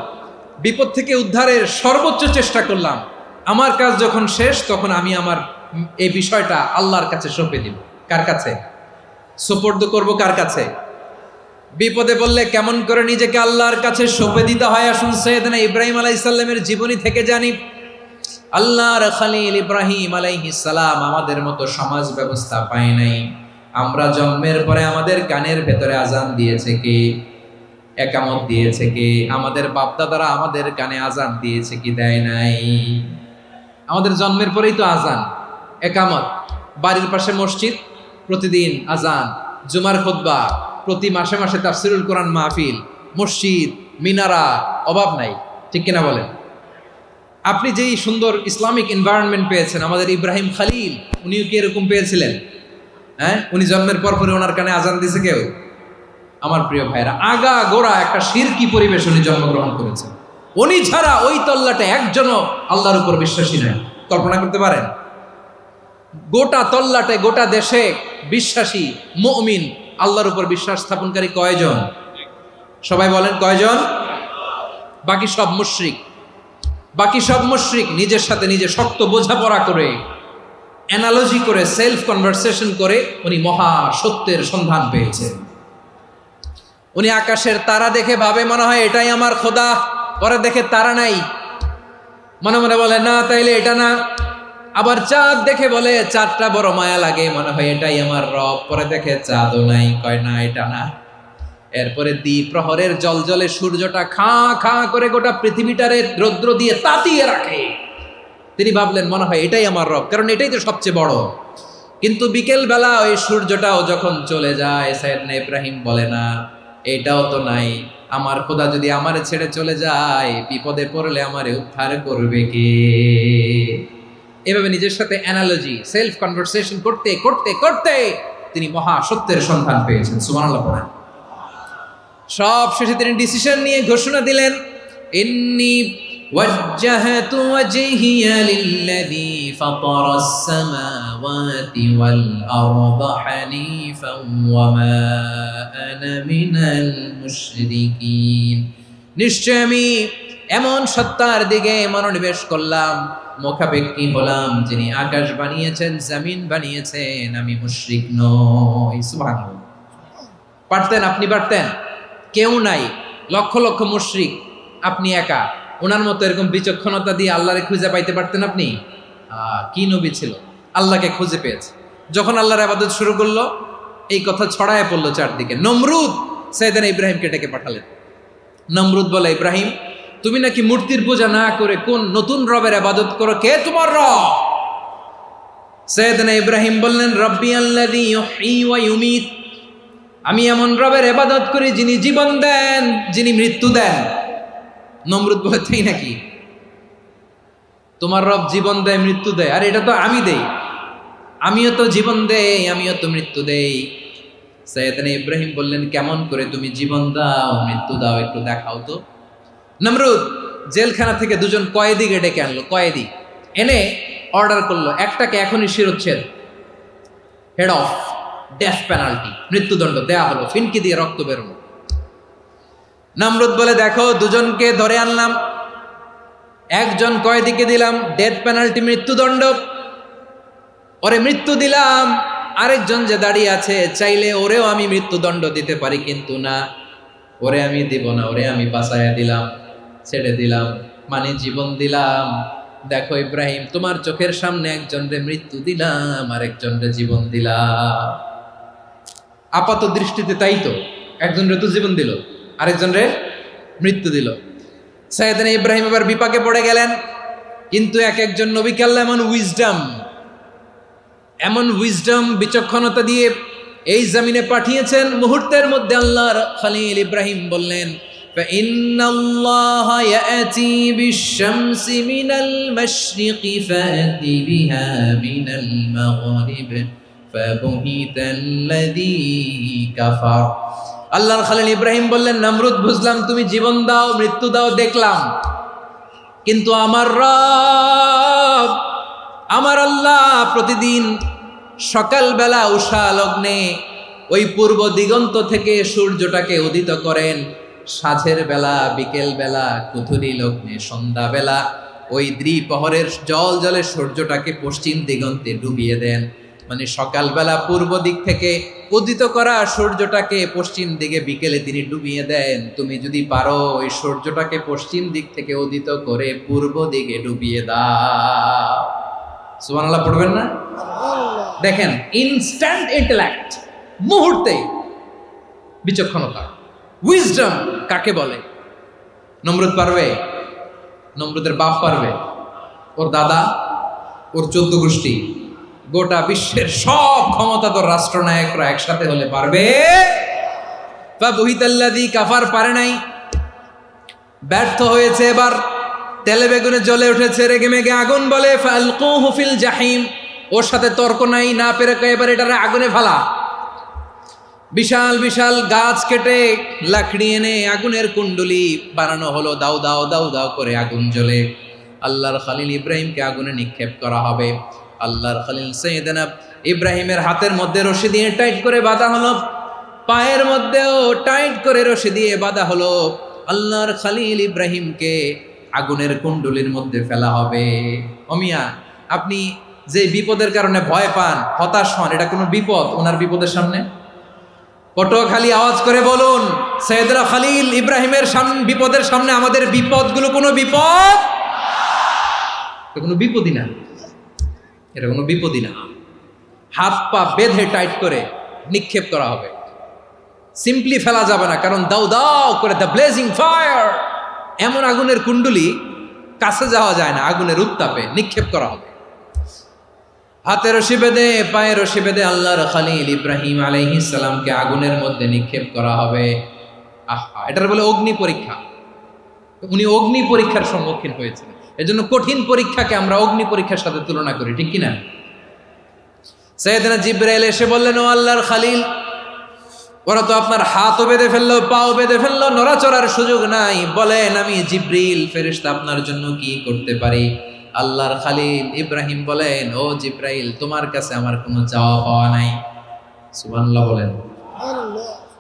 বিপদ থেকে উদ্ধারের সর্বোচ্চ চেষ্টা করলাম। আমার কাজ যখন শেষ তখন আমি আমার এই বিষয়টা আল্লাহর কাছে সঁপে দিব। কার কাছে সুপর্দ করব? কার কাছে? বিপদে বললে কেমন করে নিজেকে আল্লাহর কাছে সঁপে দিতে হয় আসুন সাইয়েদনা ইব্রাহিম আলাইহিস সালামের জীবনী থেকে জানি। আল্লাহর খলিল ইব্রাহিম আলাইহিস সালাম আমাদের মতো সমাজ ব্যবস্থা পায় নাই। আমরা জন্মের পরে আমাদের কানের ভেতরে আজান দিয়েছে কে? একামত দিয়েছে কে? আমাদের বাপদাদারা আমাদের কানে আজান দিয়েছে কি? দেয় নাই। আমাদের জন্মের পরেই তো আজান, একামত, বাড়ির পাশে মসজিদ, প্রতিদিন আজান, জুমার খুতবা, প্রতি মাসে মাসে তাফসিরুল কোরআন মাহফিল, মসজিদ, মিনারা, অভাব নাই, ঠিক কিনা বলেন? আপনি যেই সুন্দর ইসলামিক এনভায়রনমেন্ট পেয়েছেন, আমাদের ইব্রাহিম খলিল উনিও কি এরকম পেয়েছিলেন? হ্যাঁ, উনি জন্মের পর পরে ওনার কানে আজান দিয়েছে কেউ? আমার প্রিয় ভাইরা, আগা গোড়া একটা শিরকি পরিবেশ উনি জন্মগ্রহণ করেছেন। উনি ছাড়া ওই তল্লাটে একজনও আল্লাহর উপর বিশ্বাসী নয়। কল্পনা করতে পারেন? গোটা তল্লাটে, গোটা দেশে বিশ্বাসী মুমিন, আল্লাহর উপর বিশ্বাস স্থাপনকারী কয়জন? সবাই বলেন কয়জন? বাকি সব মুশরিক। বাকি সব মুশরিক নিজের সাথে নিজে শক্ত বোঝাপড়া করে, অ্যানালজি করে, সেলফ কনভারসেশন করে উনি মহা সত্যের সন্ধান পেয়েছে। উনি আকাশের তারা দেখে ভাবে মনে হয় এটাই আমার খোদা, পরে দেখে তারা নাই, মনে মনে বলে না তাইলে এটা না। আবার চাঁদ দেখে বলে চাঁদটা বড় মায়া লাগে, মনে হয় এটাই আমার রব, পরে দেখে চাঁদও নাই, কয় না এটা না। এরপরে দ্বিপ্রহরের জলজলে সূর্যটা খা খা করে গোটা পৃথিবীটারে রৌদ্র দিয়ে তাতিয়ে রাখে। তিনি ভাবলেন মনে হয় এটাই আমার রব, কারণ এটাই তো সবচেয়ে বড়। কিন্তু বিকেল বেলা ওই সূর্যটাও যখন চলে যায়, সাইয়েদনা ইব্রাহিম বলে না এটাও তো নাই, আমার খোদা যদি আমারে ছেড়ে চলে যায়, বিপদে পড়লে আমারে উদ্ধার করবে কে? এভাবে নিজের সাথে অ্যানালজি, সেলফ কনভারসেশন করতে করতে করতে তিনি মহা সত্যের সন্ধান পেয়েছেন। সুবহানাল্লাহ পড়েন। সব শেষে তিনি ডিসিশন নিয়ে ঘোষণা দিলেন, ইন্নী ওয়াজ্জাহাতু ওয়াজহিয়া লিল্লাযী ফাতারাস সামাওয়াতি ওয়াল আরদা হানিফান ওয়া মা আনা মিনাল মুশরিকিন। নিশ্চয় আমি এমন সত্তার দিকে মনোনিবেশ করলাম, মুখাপেক্ষী হলাম, যিনি আকাশ বানিয়েছেন, জমিন বানিয়েছেন, আমি মুশরিক নই। সুবহানাল্লাহ। পারতেন, আপনি পারতেন? কেউ নাই, লক্ষ লক্ষ মুশরিক, আপনি একা। ওনার মতো এরকম বিচক্ষণতা দিয়ে আল্লাহরে খুঁজে পাইতে পারতেন আপনি? কি নবী ছিল, আল্লাহকে খুঁজে পেয়েছে। যখন আল্লাহর ইবাদত শুরু করলো, এই কথা ছড়ায় পড়লো চারদিকে। নমরুদ সাইয়েদনা ইব্রাহিমকে ডেকে পাঠালেন। নমরুদ বলে, ইব্রাহিম তুমি নাকি মূর্তির পূজা না করে কোন নতুন রবের ইবাদত করো, কে তোমার রব? সাইয়েদনা ইব্রাহিম বললেন, রব্বি আল্লাযী ইউহয়ী ওয়া ইউমীত, আমি এমন রবের ইবাদত করি যিনি জীবন দেন, যিনি মৃত্যু দেন। নমরুদ বলে, তাই নাকি? তোমার রব জীবন দেয়, মৃত্যু দেয়, আর এটা তো আমি দেই, আমিও তো জীবন দেই, আমিও তো মৃত্যু দেই। সাইয়েদনা ইব্রাহিম বললেন, কেমন করে তুমি জীবন দাও, মৃত্যু দাও, একটু দেখাও তো। নমরুদ জেলখানা থেকে দুজন কয়েদিকে ডেকে আনলো, কয়েদি এনে অর্ডার করলো, একটাকে এখনই শিরোচ্ছেদ, হেড অফ, ডেথ পেনাল্টি, মৃত্যুদণ্ড দেয়া হলো, ফিনকি দিয়ে রক্ত বেরোনো। নমরুদ বলে, দেখো দুজনকে ধরে আনলাম, একজন কয়েদিকে দিলাম ডেথ পেনাল্টি, মৃত্যুদণ্ড, ওরে মৃত্যু দিলাম। আরেকজন যে দাঁড়িয়ে আছে, চাইলে ওরেও আমি মৃত্যুদণ্ড দিতে পারি, কিন্তু না, ওরে আমি দিব না, ওরে আমি বাঁচাইয়া দিলাম, ছেড়ে দিলাম, মানে জীবন দিলাম। দেখো ইব্রাহিম, তোমার চোখের সামনে একজনরে মৃত্যু দিলাম, আরেকজনরে জীবন দিলাম। আপাত দৃষ্টিতে তাই তো, একজনরে তো জীবন দিল, আরেকজনরে মৃত্যু দিল। সাইয়েদনা ইব্রাহিম এবার বিপাকে পড়ে গেলেন। কিন্তু এক একজন নবীকে আল্লাহ এমন উইজডম বিচক্ষণতা দিয়ে এই জমিনে পাঠিয়েছেন, মুহূর্তের মধ্যে আল্লাহর খলিল ইব্রাহিম বললেন, ফাইন্নাল্লাহা ইয়াতি বিশ-শামসি মিনাল মাশরিকি ফাতি বিহা মিনাল মাগরিব ফাবুহিতাল্লাযী কাফার। আল্লাহর খলিল ইব্রাহিম বললেন, নমরুদ বুঝলাম তুমি জীবন দাও, মৃত্যু দাও, দেখলাম, কিন্তু আমার রব, আমার আল্লাহ প্রতিদিন সকালবেলা উষা লগ্নে ওই পূর্ব দিগন্ত থেকে সূর্যটাকে উদিত করেন, সাঁঝের বেলা, বিকেল বেলা, কুথুরি লগ্নে, সন্ধ্যাবেলা ওই দ্বিপ্রহরের জল জলে সূর্যটাকে পশ্চিম দিগন্তে ডুবিয়ে দেন। মানে সকালবেলা পূর্ব দিক থেকে উদিত করা সূর্যটাকে পশ্চিম দিকে বিকেলে তিনি ডুবিয়ে দেন। তুমি যদি পারো ওই সূর্যটাকে পশ্চিম দিক থেকে উদিত করে পূর্ব দিকে ডুবিয়ে দাও। সুবহানাল্লাহ পড়বেন না? দেখেন, ইনস্ট্যান্ট ইন্টেলেক্ট, মুহূর্তে বিচক্ষণতা, উইজডম কাকে বলে? নমরুদ পারবে? নমরুদের বাপ পারবে? ওর দাদা, ওর 14 গোষ্ঠী, গোটা বিশ্বের সব ক্ষমতাধর রাষ্ট্রনায়করা একসাথে হলে পারবে? ফাবুহিতাল্লাযী কাফার পারে নাই, ব্যর্থ হয়েছে। এবার তেলে বেগুনে জ্বলে উঠেছে, রেগে মেগে আগুন বলে, ফালকুহু ফিল জাহিম। ওর সাথে তর্ক নাই, না পেরে এবার এটারে আগুনে ফেলা। বিশাল বিশাল গাছ কেটে লাকড়ি এনে আগুনের কুণ্ডলি বানানো হলো, দাও দাও দাও দাও করে আগুন জ্বলে। আল্লাহর খলিল ইব্রাহিমকে আগুনে নিক্ষেপ করা হবে। আল্লাহর খলিল সাইয়েদনা ইব্রাহিমের হাতের মধ্যে রশি দিয়ে টাইট করে বাঁধা হলো, পায়ের মধ্যেও টাইট করে রশি দিয়ে বাঁধা হলো। আল্লাহর খলিল ইব্রাহিমকে আগুনের কুণ্ডলির মধ্যে ফেলা হবে। অমিয়া, আপনি যে বিপদের কারণে ভয় পান, হতাশ হন, এটা কোনো বিপদ ওনার বিপদের সামনে? পটুয়াখালী আওয়াজ করে বলুন, সাইয়েদনা খলিল ইব্রাহিমের বিপদের সামনে আমাদের বিপদগুলো কোনো বিপদ? এটা কোনো বিপদই না, এটা কোনো বিপদই না। হাত পা বেঁধে টাইট করে নিক্ষেপ করা হবে। সিম্পলি ফেলা যাবে না, কারণ দাও দাও করে দ্য ব্লেজিং ফায়ার, এমন আগুনের কুণ্ডুলি কাছে যাওয়া যায় না, আগুনের উত্তাপে নিক্ষেপ করা হবে। হাতে রশি বেঁধে পায়ে রশি বেঁধে আল্লাহর খলিল ইব্রাহিম আলাইহিস সালামকে আগুনের মধ্যে নিক্ষেপ করা হবে। আহা, এটার বলে অগ্নি পরীক্ষা। উনি অগ্নি পরীক্ষার সম্মুখীন হয়েছেন। এজন্য কঠিন পরীক্ষাকে আমরা অগ্নি পরীক্ষার সাথে তুলনা করি, ঠিক কিনা? সাইয়েদনা জিবরাইল এসে বললেন, ও আল্লাহর খলিল, ওরা তো আপনার হাতও বেঁধে ফেললো, পাও বেঁধে ফেললো, নড়াচড়ার সুযোগ নাই, বলেন আমি জিবরিল ফেরেশতা আপনার জন্য কি করতে পারি? আল্লাহর খলিল ইব্রাহিম বলেন, ও জিবরাইল, তোমার কাছে আমার কোনো চাওয়া পাওয়া নাই। সুবহানাল্লাহ বলেন।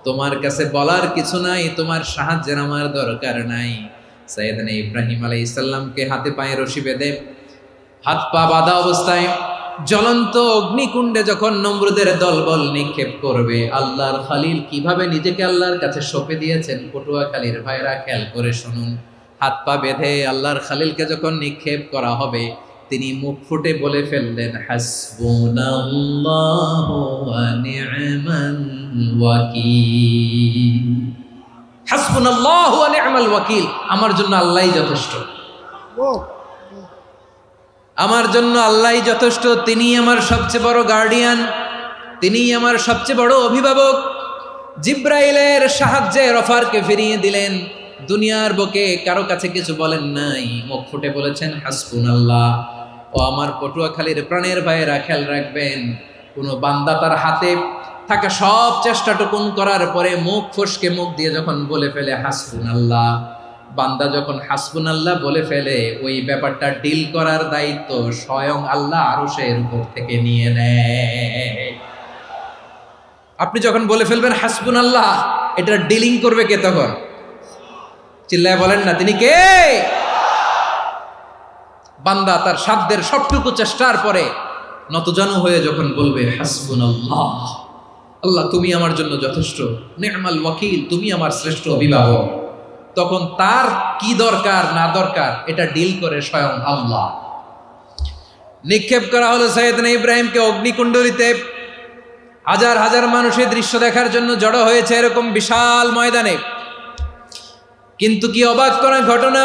তোমার কাছে বলার কিছু নাই, তোমার সাহায্যের আমার দরকার নাই। সাইয়েদনা ইব্রাহিম আলাইহিস সালামকে হাতে পায়ে রশি বেঁধে হাত পা বাঁধা অবস্থায় জ্বলন্ত অগ্নিকুণ্ডে যখন নমরুদের দলবল নিক্ষেপ করবে, আল্লাহর খলিল কিভাবে নিজেকে আল্লাহর কাছে সঁপে দিয়েছেন, পটুয়াখালীর ভাইরা খেয়াল করে শুনুন। হাত পা বেঁধে আল্লাহর খলিলকে যখন নিক্ষেপ করা হবে, তিনি মুখ ফুটে বলে ফেললেন, হাসবুনাল্লাহু ওয়া নি'মাল ওয়াকিল। হাসবুনাল্লাহু ওয়া নি'মাল ওয়াকিল, আমার জন্য আল্লাহই যথেষ্ট, আমার জন্য আল্লাহই যথেষ্ট। তিনি আমার সবচেয়ে বড় গার্ডিয়ান, তিনি আমার সবচেয়ে বড় অভিভাবক। জিব্রাইলের সাহায্যে অফারকে ফিরিয়ে দিলেন। দুনিয়ার বুকে কারো কাছে কিছু বলেন নাই, মুখ ফুটে বলেছেন হাসবুনাল্লাহ। ও আমার পটুয়াখালীর প্রাণের ভাইয়েরা, খেয়াল রাখবেন, কোন বান্দা তার হাতে থাকা সব চেষ্টাটুকুন করার পরে মুখ ফসকে মুখ দিয়ে যখন বলে ফেলে হাসবুনাল্লাহ, বান্দা যখন হাসবুনাল্লাহ বলে ফেলে, ওই ব্যাপারটা ডিল করার দায়িত্ব স্বয়ং আল্লাহ আরশের উপর থেকে নিয়ে নেয়। আপনি যখন বলে ফেলবেন হাসবুনাল্লাহ, এটা ডিলিং করবে কে তখন? চিল্লায় বলেন না, তিনি কে? বান্দা তার সাধ্যের সবটুকু চেষ্টার পরে নতজানু হয়ে যখন বলবে হাসবুনাল্লাহ, আল্লাহ তুমি আমার জন্য যথেষ্ট, নি'মাল ওয়াকিল, তুমি আমার শ্রেষ্ঠ অভিভাবক, তখন তার কি দরকার না দরকার এটা ডিল করে স্বয়ং আল্লাহ। নিক্ষেপ করা হলো সাইয়েদনা ইব্রাহিমকে অগ্নিকুণ্ডলিতে। হাজার হাজার মানুষের দৃশ্য দেখার জন্য জড়ো হয়েছে এরকম বিশাল ময়দানে। কিন্তু কি অবাক করা ঘটনা,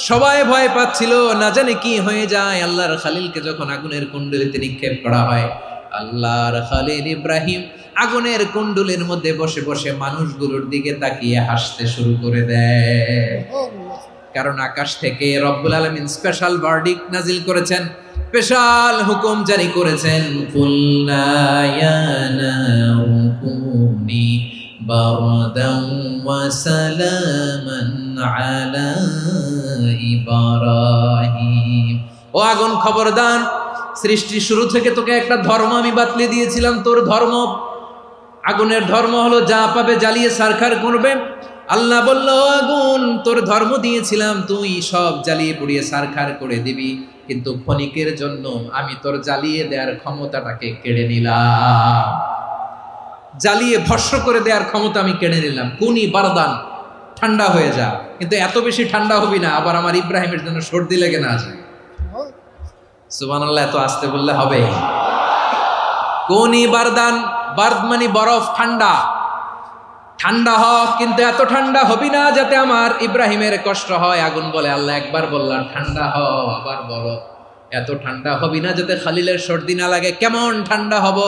সবাই ভয় পাচ্ছিল, না জানে কি হয়ে যায়। আল্লাহর খলিলকে যখন আগুনের কুণ্ডলিতে নিক্ষেপ করা হয়, আল্লাহর খলিল ইব্রাহিম আগুনের কুণ্ডলের মধ্যে বসে বসে মানুষগুলোর দিকে তাকিয়ে হাসতে শুরু করে দেয়। কারণ আকাশ থেকে রব্বুল আলামিন স্পেশাল ভার্ডিক্ট নাজিল করেছেন, স্পেশাল হুকুম জারি করেছেন, কুলনা ইয়া নারু কুনি বারদান ওয়া সালামান আলা ইব্রাহিম। ও আগুন, খবরদার, সৃষ্টি শুরু থেকে তোকে একটা ধর্ম আমি বাতলে দিয়েছিলাম, তোর ধর্ম, আগুনের ধর্ম হলো যা পাবে জ্বালিয়ে সারখার করবে। আল্লাহ বলল, আগুন, তোর ধর্ম দিয়েছিলাম, তুই সব জ্বালিয়ে পুড়িয়ে সারখার করে দিবি, কিন্তু ক্ষণিকের জন্য আমি তোর জ্বালিয়ে দেওয়ার ক্ষমতাটাকে কেড়ে নিলাম, জ্বালিয়ে ভস্ম করে দেওয়ার ক্ষমতা আমি কেড়ে নিলাম। কুনি বারদান, ঠান্ডা হয়ে যা, কিন্তু এত বেশি ঠান্ডা হবি না আবার আমার ইব্রাহিমের জন্য সর্দি লেগে না যায়। সুবহানাল্লাহ, এত আসতে বললে হবে? কুনি বারদান, বার্দ মানে বরফ, ঠান্ডা, ঠান্ডা হ, কিন্তু এত ঠান্ডা হবি না যাতে আমার ইব্রাহিমের কষ্ট হয়। আগুন বলে, আল্লাহ একবার বললাম ঠান্ডা হ, আবার বলো এত ঠান্ডা হবি না যাতে খালিলের সর্দি না লাগে। কেমন ঠান্ডা হব,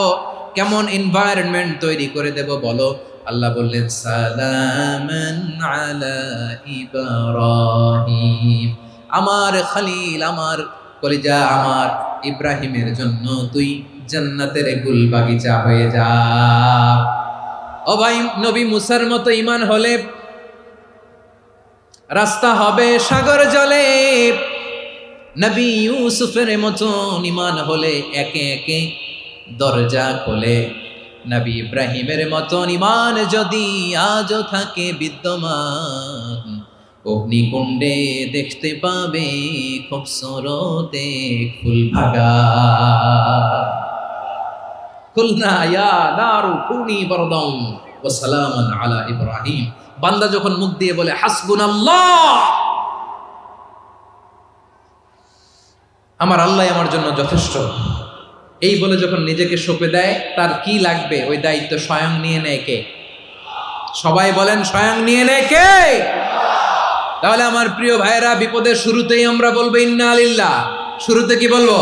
কেমন এনভায়রনমেন্ট তৈরি করে দেব বলো? আল্লাহ বললেন, সালামান আলা ইব্রাহিম, আমার খলিল, আমার কলিজা, আমার ইব্রাহিমের জন্য তুই জান্নাতের গুল বাগিচা হয়ে যা। ও ভাই, নবী মুসার মতো ঈমান হলে রাস্তা হবে সাগর জলে, নবী ইউসুফের মতো ঈমান হলে একে একে দরজা খোলে। নবী ইব্রাহিমের মতো ঈমান যদি আজও থাকে বিদ্যমান, অগ্নিকুণ্ডে দেখতে পাবে খুবসুরত এক ফুল ভাগা। কুলনা ইয়া নারু কুনি বারদান ওয়া সালামান আলা ইব্রাহিম। বান্দা যখন মুখ দিয়ে বলে হাসবুনাল্লাহ, আমার আল্লাহ আমার জন্য যথেষ্ট, এই বলে যখন নিজেকে সঁপে দেয়, তার কি লাগবে ওই দায়িত্ব স্বয়ং নিয়ে নেয় কে? সবাই বলেন স্বয়ং নিয়ে নেয় কে? তাহলে আমার প্রিয় ভাইরা, বিপদের শুরুতেই আমরা বলবো ইন্না লিল্লাহ। শুরুতে কি বলবো?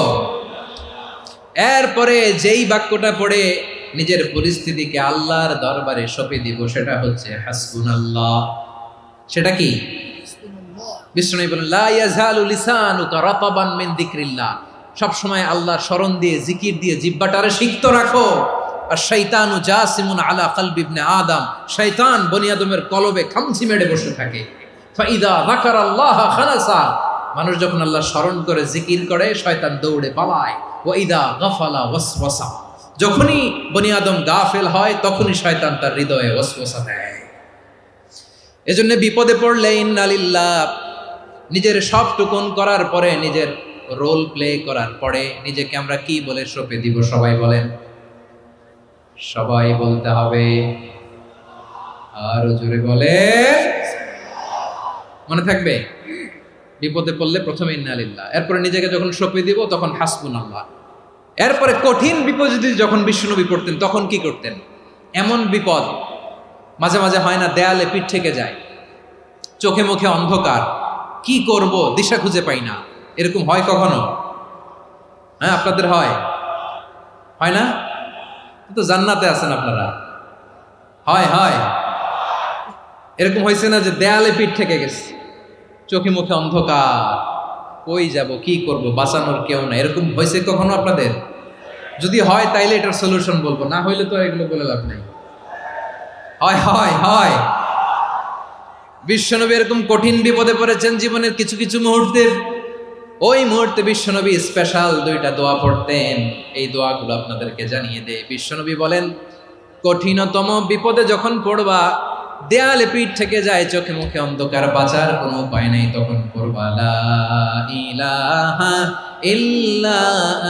এরপরে যেই বাক্যটা পড়ে নিজের পরিস্থিতিকে আল্লাহর দরবারে সঁপে দিব, সেটা হচ্ছে হাসবুনাল্লাহ। সেটা কি? বিষ্ণু বলেন লা ইয়াজালু লিসানুকা রাতাবান মিন যিকরিল্লাহ। সব সময় আল্লাহর স্মরণ দিয়ে, জিকির দিয়ে জিহ্বাটারে সিক্ত রাখো। আর শয়তানু জাসিমুন আলা কলবি ইবনে আদম, শয়তান বনি আদমের কলবে খামচি মেরে বসে থাকে। ফাইদা যাকারাল্লাহ খানাসা, মানুষ যখন আল্লাহর স্মরণ করে জিকির করে শয়তান দৌড়ে পালায়। ওয়া ইদা গাফালা ওয়াসওয়াসা, যখনই বনি আদম গাফেল হয় তখনই শয়তান তার হৃদয়ে ওয়াসওয়াসা দেয়। এজন্য বিপদে পড়লে ইন্না লিল্লাহ, নিজের সব টুকুন করার পরে, নিজের রোল প্লে করার পরে নিজেকে আমরা কি বলে সঁপে দিব? সবাই বলেন, সবাই বলতে হবে। আরো জোরে বলে, মনে থাকবে? বিপদে পড়লে প্রথমে ইন্না লিল্লাহ, এরপরে নিজেকে যখন সঁপে দিব তখন হাসবুনাল্লাহ। এরপরে কঠিন বিপদ যদি যখন বিশ্বনবী পড়তেন তখন কি করতেন? এমন বিপদ মাঝে মাঝে হয় না, দেয়ালে পিঠ থেকে যায়, চোখে মুখে অন্ধকার, কি করব দিশা খুঁজে পাই না, এরকম হয় কখনো? হ্যাঁ, আপনাদের হয়? হয় না? তো জান্নাতে আছেন আপনারা। হয় হয় এরকম হয়েছে না যে দেয়ালে পিঠ থেকে গেছে, চোখে মুখে অন্ধকার, কই যাব, কি করব, বাঁচানোর কেউ না, এরকম হয়েছে কখনো আপনাদের? যদি হয় তাইলে এটার সলিউশন বলবো, না হইলে তো এগুলো বলে লাভ নাই। হয় হয় হয় বিশ্বনবী এরকম কঠিন বিপদে পড়েছেন জীবনের কিছু কিছু মুহূর্তে। ওই মুহূর্তে বিশ্বনবী স্পেশাল দুইটা দোয়া পড়তেন। এই দোয়াগুলো আপনাদেরকে জানিয়ে দেয়। বিশ্বনবী বলেন, কঠিনতম বিপদে যখন পড়বা, দেয়ালে পিঠ থেকে যায়, চোখে মুখে অন্ধকার, বাঁচার কোনো উপায় নাই, তখন পড়বা লা ইলাহা ইল্লা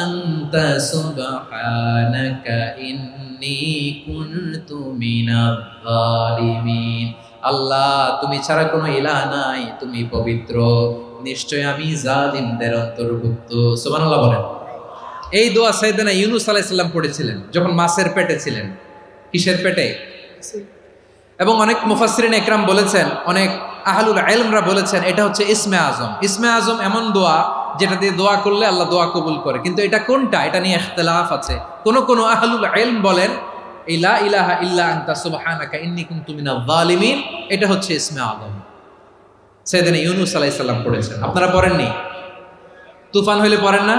আনতা সুবহানাকা ইন্নী কুনতু মিনাজ জালিমিন। আল্লাহ, তুমি ছাড়া কোনো ইলাহ নাই, তুমি পবিত্র, নিশ্চয় আমি জালিমদের অন্তর্ভুক্ত। সুবহানাল্লাহ বলেন। এই দোয়া সাইয়েদনা ইউনূস আলাইহিস সালাম পড়েছিলেন যখন মাছের পেটে ছিলেন। কিসের পেটে? এবং অনেক মুফাসসিরিন ইকরাম বলেছেন, অনেক আহলুল ইলমরা বলেছেন, এটা হচ্ছে ইসমে আজম। ইসমে আজম এমন দোয়া যেটা দিয়ে দোয়া করলে আল্লাহ দোয়া কবুল করে, কিন্তু এটা কোনটা, এটা নিয়ে ইখতিলাফ আছে। কোন আহলুল ইলম বলেন এই লা ইলাহা ইল্লা আনতা সুবহানাকা ইন্নী কুনতু মিনাজ জালিমিন, এটা হচ্ছে ইসমে আজম। সাইয়েদনা ইউনূস আলাইহিস সালাম পড়েছেন। আপনারা পড়েননি? তুফান হইলে পড়েন না?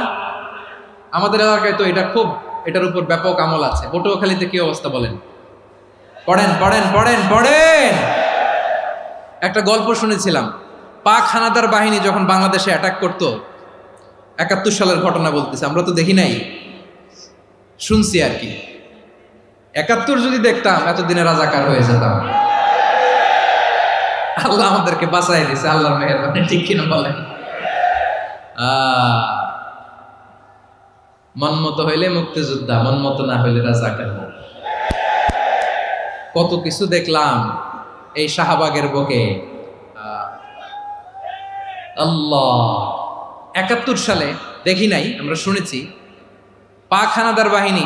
আমাদের এলাকায় তো এটা খুব, এটার উপর ব্যাপক আমল আছে। পটুয়াখালীতে কি অবস্থা বলেন? পড়েন পড়েন পড়েন পড়েন। একটা গল্প শুনেছিলাম, পাক হানাদার বাহিনী যখন বাংলাদেশে অ্যাটাক করত, ৭১ সালের ঘটনা বলতেছে, আমরা তো দেখি নাই, শুনছি আর কি। ৭১ যদি দেখতাম এতদিনে রাজাকার হয়ে যেতাম। আল্লাহ আমাদেরকে বাঁচাই দিছে, আল্লাহর মেহেরবানি, ঠিক কিনা বলেন? মন মতো হইলে মুক্তিযোদ্ধা, মন মতো না হইলে রাজাকার। কত কিছু দেখলাম এই শাহবাগের বুকে। আল্লাহ, ৭১ সালে দেখি নাই, আমরা শুনেছি পাক হানাদার বাহিনী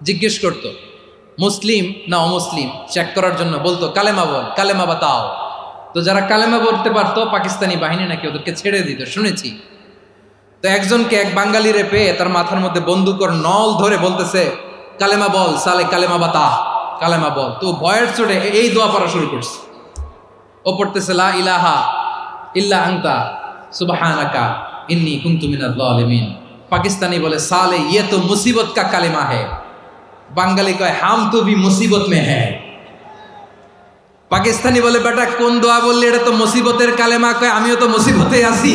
জিজ্ঞেস করত মুসলিম না অমুসলিম চেক করার জন্য, বলতো কালেমা বল, কালেমা বাতাও। তো যারা কালেমা বলতে পারতো পাকিস্তানি বাহিনী নাকি ওদেরকে ছেড়ে দিত, শুনেছি। তো একজনকে, এক বাঙালিরে পেয়ে তার মাথার মধ্যে বন্দুকর নল ধরে বলতেছে কালেমা বল সালে, কালেমা বাতা, কালেমা বল। তো ভয়ের চোটে এই দোয়া পড়া শুরু করছে। ও পড়তেছে লা ইলাহা ইল্লা আনতা সুবহানাকা ইন্নী কুনতু মিনাজ জালিমিন। পাকিস্তানি বলে সালে ইয়ে তো মুসিবত কা কালেমা है। বাঙালি কয় হাম তো ভি মুসিবত মে है। পাকিস্তানি বলে বেটা কোন দোয়া বললি, এটা তো মুসিবতের কালেমা। কয় আমিও তো মুসিবতে আছি,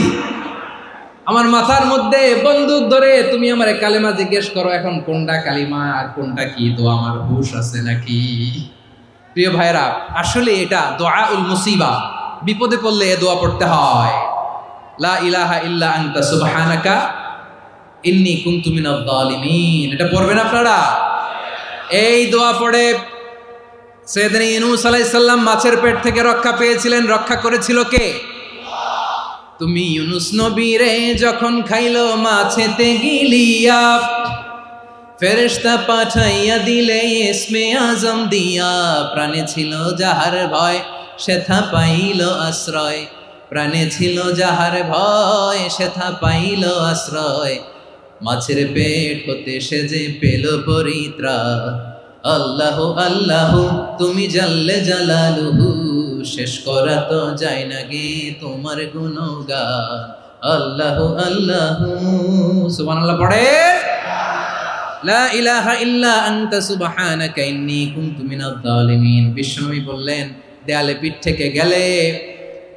আমার মাথার মধ্যে বন্দুক ধরে তুমি আমার কালেমা জিজ্ঞেস করো, এখন কোনটা কালিমা আর কোনটা কি, তো আমার হুশ আছে নাকি? প্রিয় ভাইরা, আসলে এটা দুআউল মুসিবা, বিপদে পড়লে এ দোয়া পড়তে হয়, লা ইলাহা ইল্লা আনতা সুবহানাকা ইন্নী কুনতু মিনাজ জালিমিন। এটা পড়বেন আপনারা। এই দোয়া পড়ে সাইয়েদনা ইউনূস আলাইহিস সালাম মাছের পেট থেকে রক্ষা পেয়েছিলেন। রক্ষা করেছিল কে? তুমি ইউনূস নবী রে যখন খাইলো মাছেতে গিলিয়া, ফেরেশতা পাঠাইয়া দিলে ইসমে আজম দিয়া, প্রাণে ছিল যাহার ভয় সেথা পাইল আশ্রয়, প্রাণে ছিল যাহার ভয় সেথা পাইল আশ্রয়, মাছের পেট হতে সে যে পেল পরিত্রাণ। আল্লাহ আল্লাহ তুমি জাল্লে জালালুহু, শেষ করা তো যায় না গে তোমার গুণগান। আল্লাহ আল্লাহ, সুবহানাল্লাহ পড়ে। লা ইলাহা ইল্লা আনতা সুবহানাকা ইন্নী কুনতু মিনাজ জালিমিন। বিশ্বনবী বললেন, দেয়ালে পিঠ থেকে গেলে,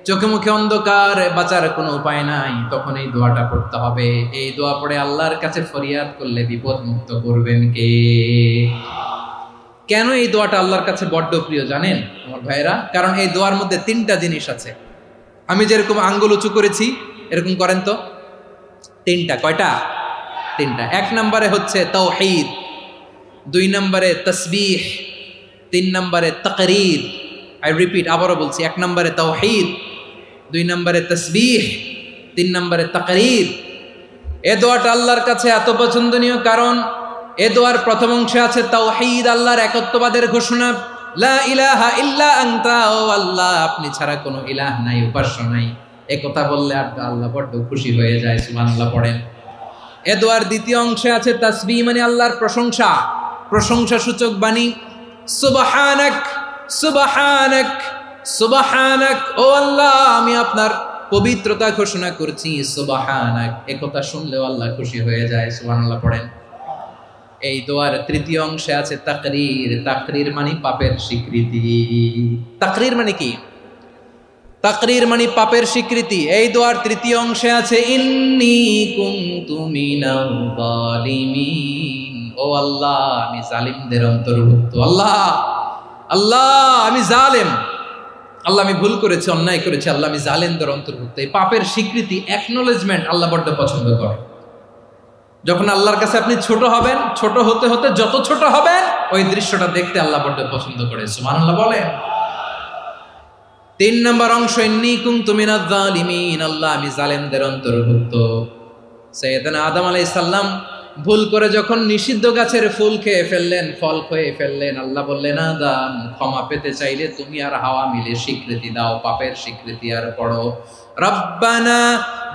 চোখে মুখে অন্ধকার, বাঁচার কোনো উপায় নাই, তখন এই দোয়াটা পড়তে হবে। এই দোয়া পড়ে আল্লাহর কাছে ফরিয়াদ করলে বিপদ মুক্ত করবেন কে? কেন এই দোয়াটা আল্লাহর কাছে বড্ড প্রিয় জানেন আমার ভাইয়েরা? কারণ এই দোয়ার মধ্যে তিনটা জিনিস আছে। আমি যেরকম আঙ্গুল উঁচু করেছি এরকম করেন তো। তিনটা। কয়টা? তিনটা। এক নম্বরে হচ্ছে তাওহীদ, দুই নম্বরে তাসবিহ, তিন নম্বরে তাকরীর। আই রিপিট, আবারও বলছি, এক নম্বরে তাওহীদ, দুই নম্বরে তাসবিহ, তিন নম্বরে তাকরীর। এ দোয়াটা আল্লাহর কাছে এত পছন্দনীয় কারণ এ দোয়ার প্রথম অংশে আছে তাওহীদ, আল্লাহর একত্ববাদের ঘোষণা। লা ইলাহা ইল্লা আনতা, ও আল্লাহ আপনি ছাড়া কোনো ইলাহ নাই, উপাস্য নাই। এ কথা বললে আল্লাহ বড্ড খুশি হয়ে যায়, সুবহানাল্লাহ পড়েন। এ দোয়ার দ্বিতীয় অংশে আছে তাসবিহ, মানে আল্লাহর প্রশংসা, প্রশংসা সূচক বাণী। সুবহানাক সুবহানাক সুবহানাক, ও আল্লাহ আমি আপনার পবিত্রতা ঘোষণা করছি, সুবহানাক। এ কথা শুনলেও আল্লাহ খুশি হয়ে যায়, সুবহানাল্লাহ পড়েন। এই দোয়ার তৃতীয় অংশে আছে তাকরীর, তাকরীর মানে পাপের স্বীকৃতি। তাকরীর মানে কি? তাকরীর মানে পাপের স্বীকৃতি। এই দোয়ার তৃতীয় অংশে আছে ইন্নী কুনতু মিনাল জালিমিন, ও আল্লাহ আমি জালিমদের অন্তর্ভুক্ত। আল্লাহ আল্লাহ আমি জালেম, আল্লাহ আমি ভুল করেছি, অন্যায় করেছি, আল্লাহ আমি জালেমদের অন্তর্ভুক্ত। এই পাপের স্বীকৃতি, অ্যাকনোলেজমেন্ট আল্লাহ বড্ড পছন্দ করে। যখন আল্লাহর কাছে আপনি ছোট হবেন, ছোট হতে হতে যত ছোট হবেন, ওই দৃশ্যটা দেখতে আল্লাহ বড্ড পছন্দ করে, সুবহানাল্লাহ বলেন। তিন নম্বর অংশ ইন্নী কুনতু মিনাজ জালিমিন, আল্লাহ আমি জালেমদের অন্তর্ভুক্ত। সাইয়েদনা আদম আলাইহিস সালাম ভুল করে যখন নিষিদ্ধ গাছের ফুল খেয়ে ফেললেন, ফল খেয়ে ফেললেন, আল্লাহ বললেন আদম ক্ষমা পেতে চাইলে তুমি আর হাওয়া মিলে স্বীকৃতি দাও, পাপের স্বীকৃতি আর পড়ো, রব্বানা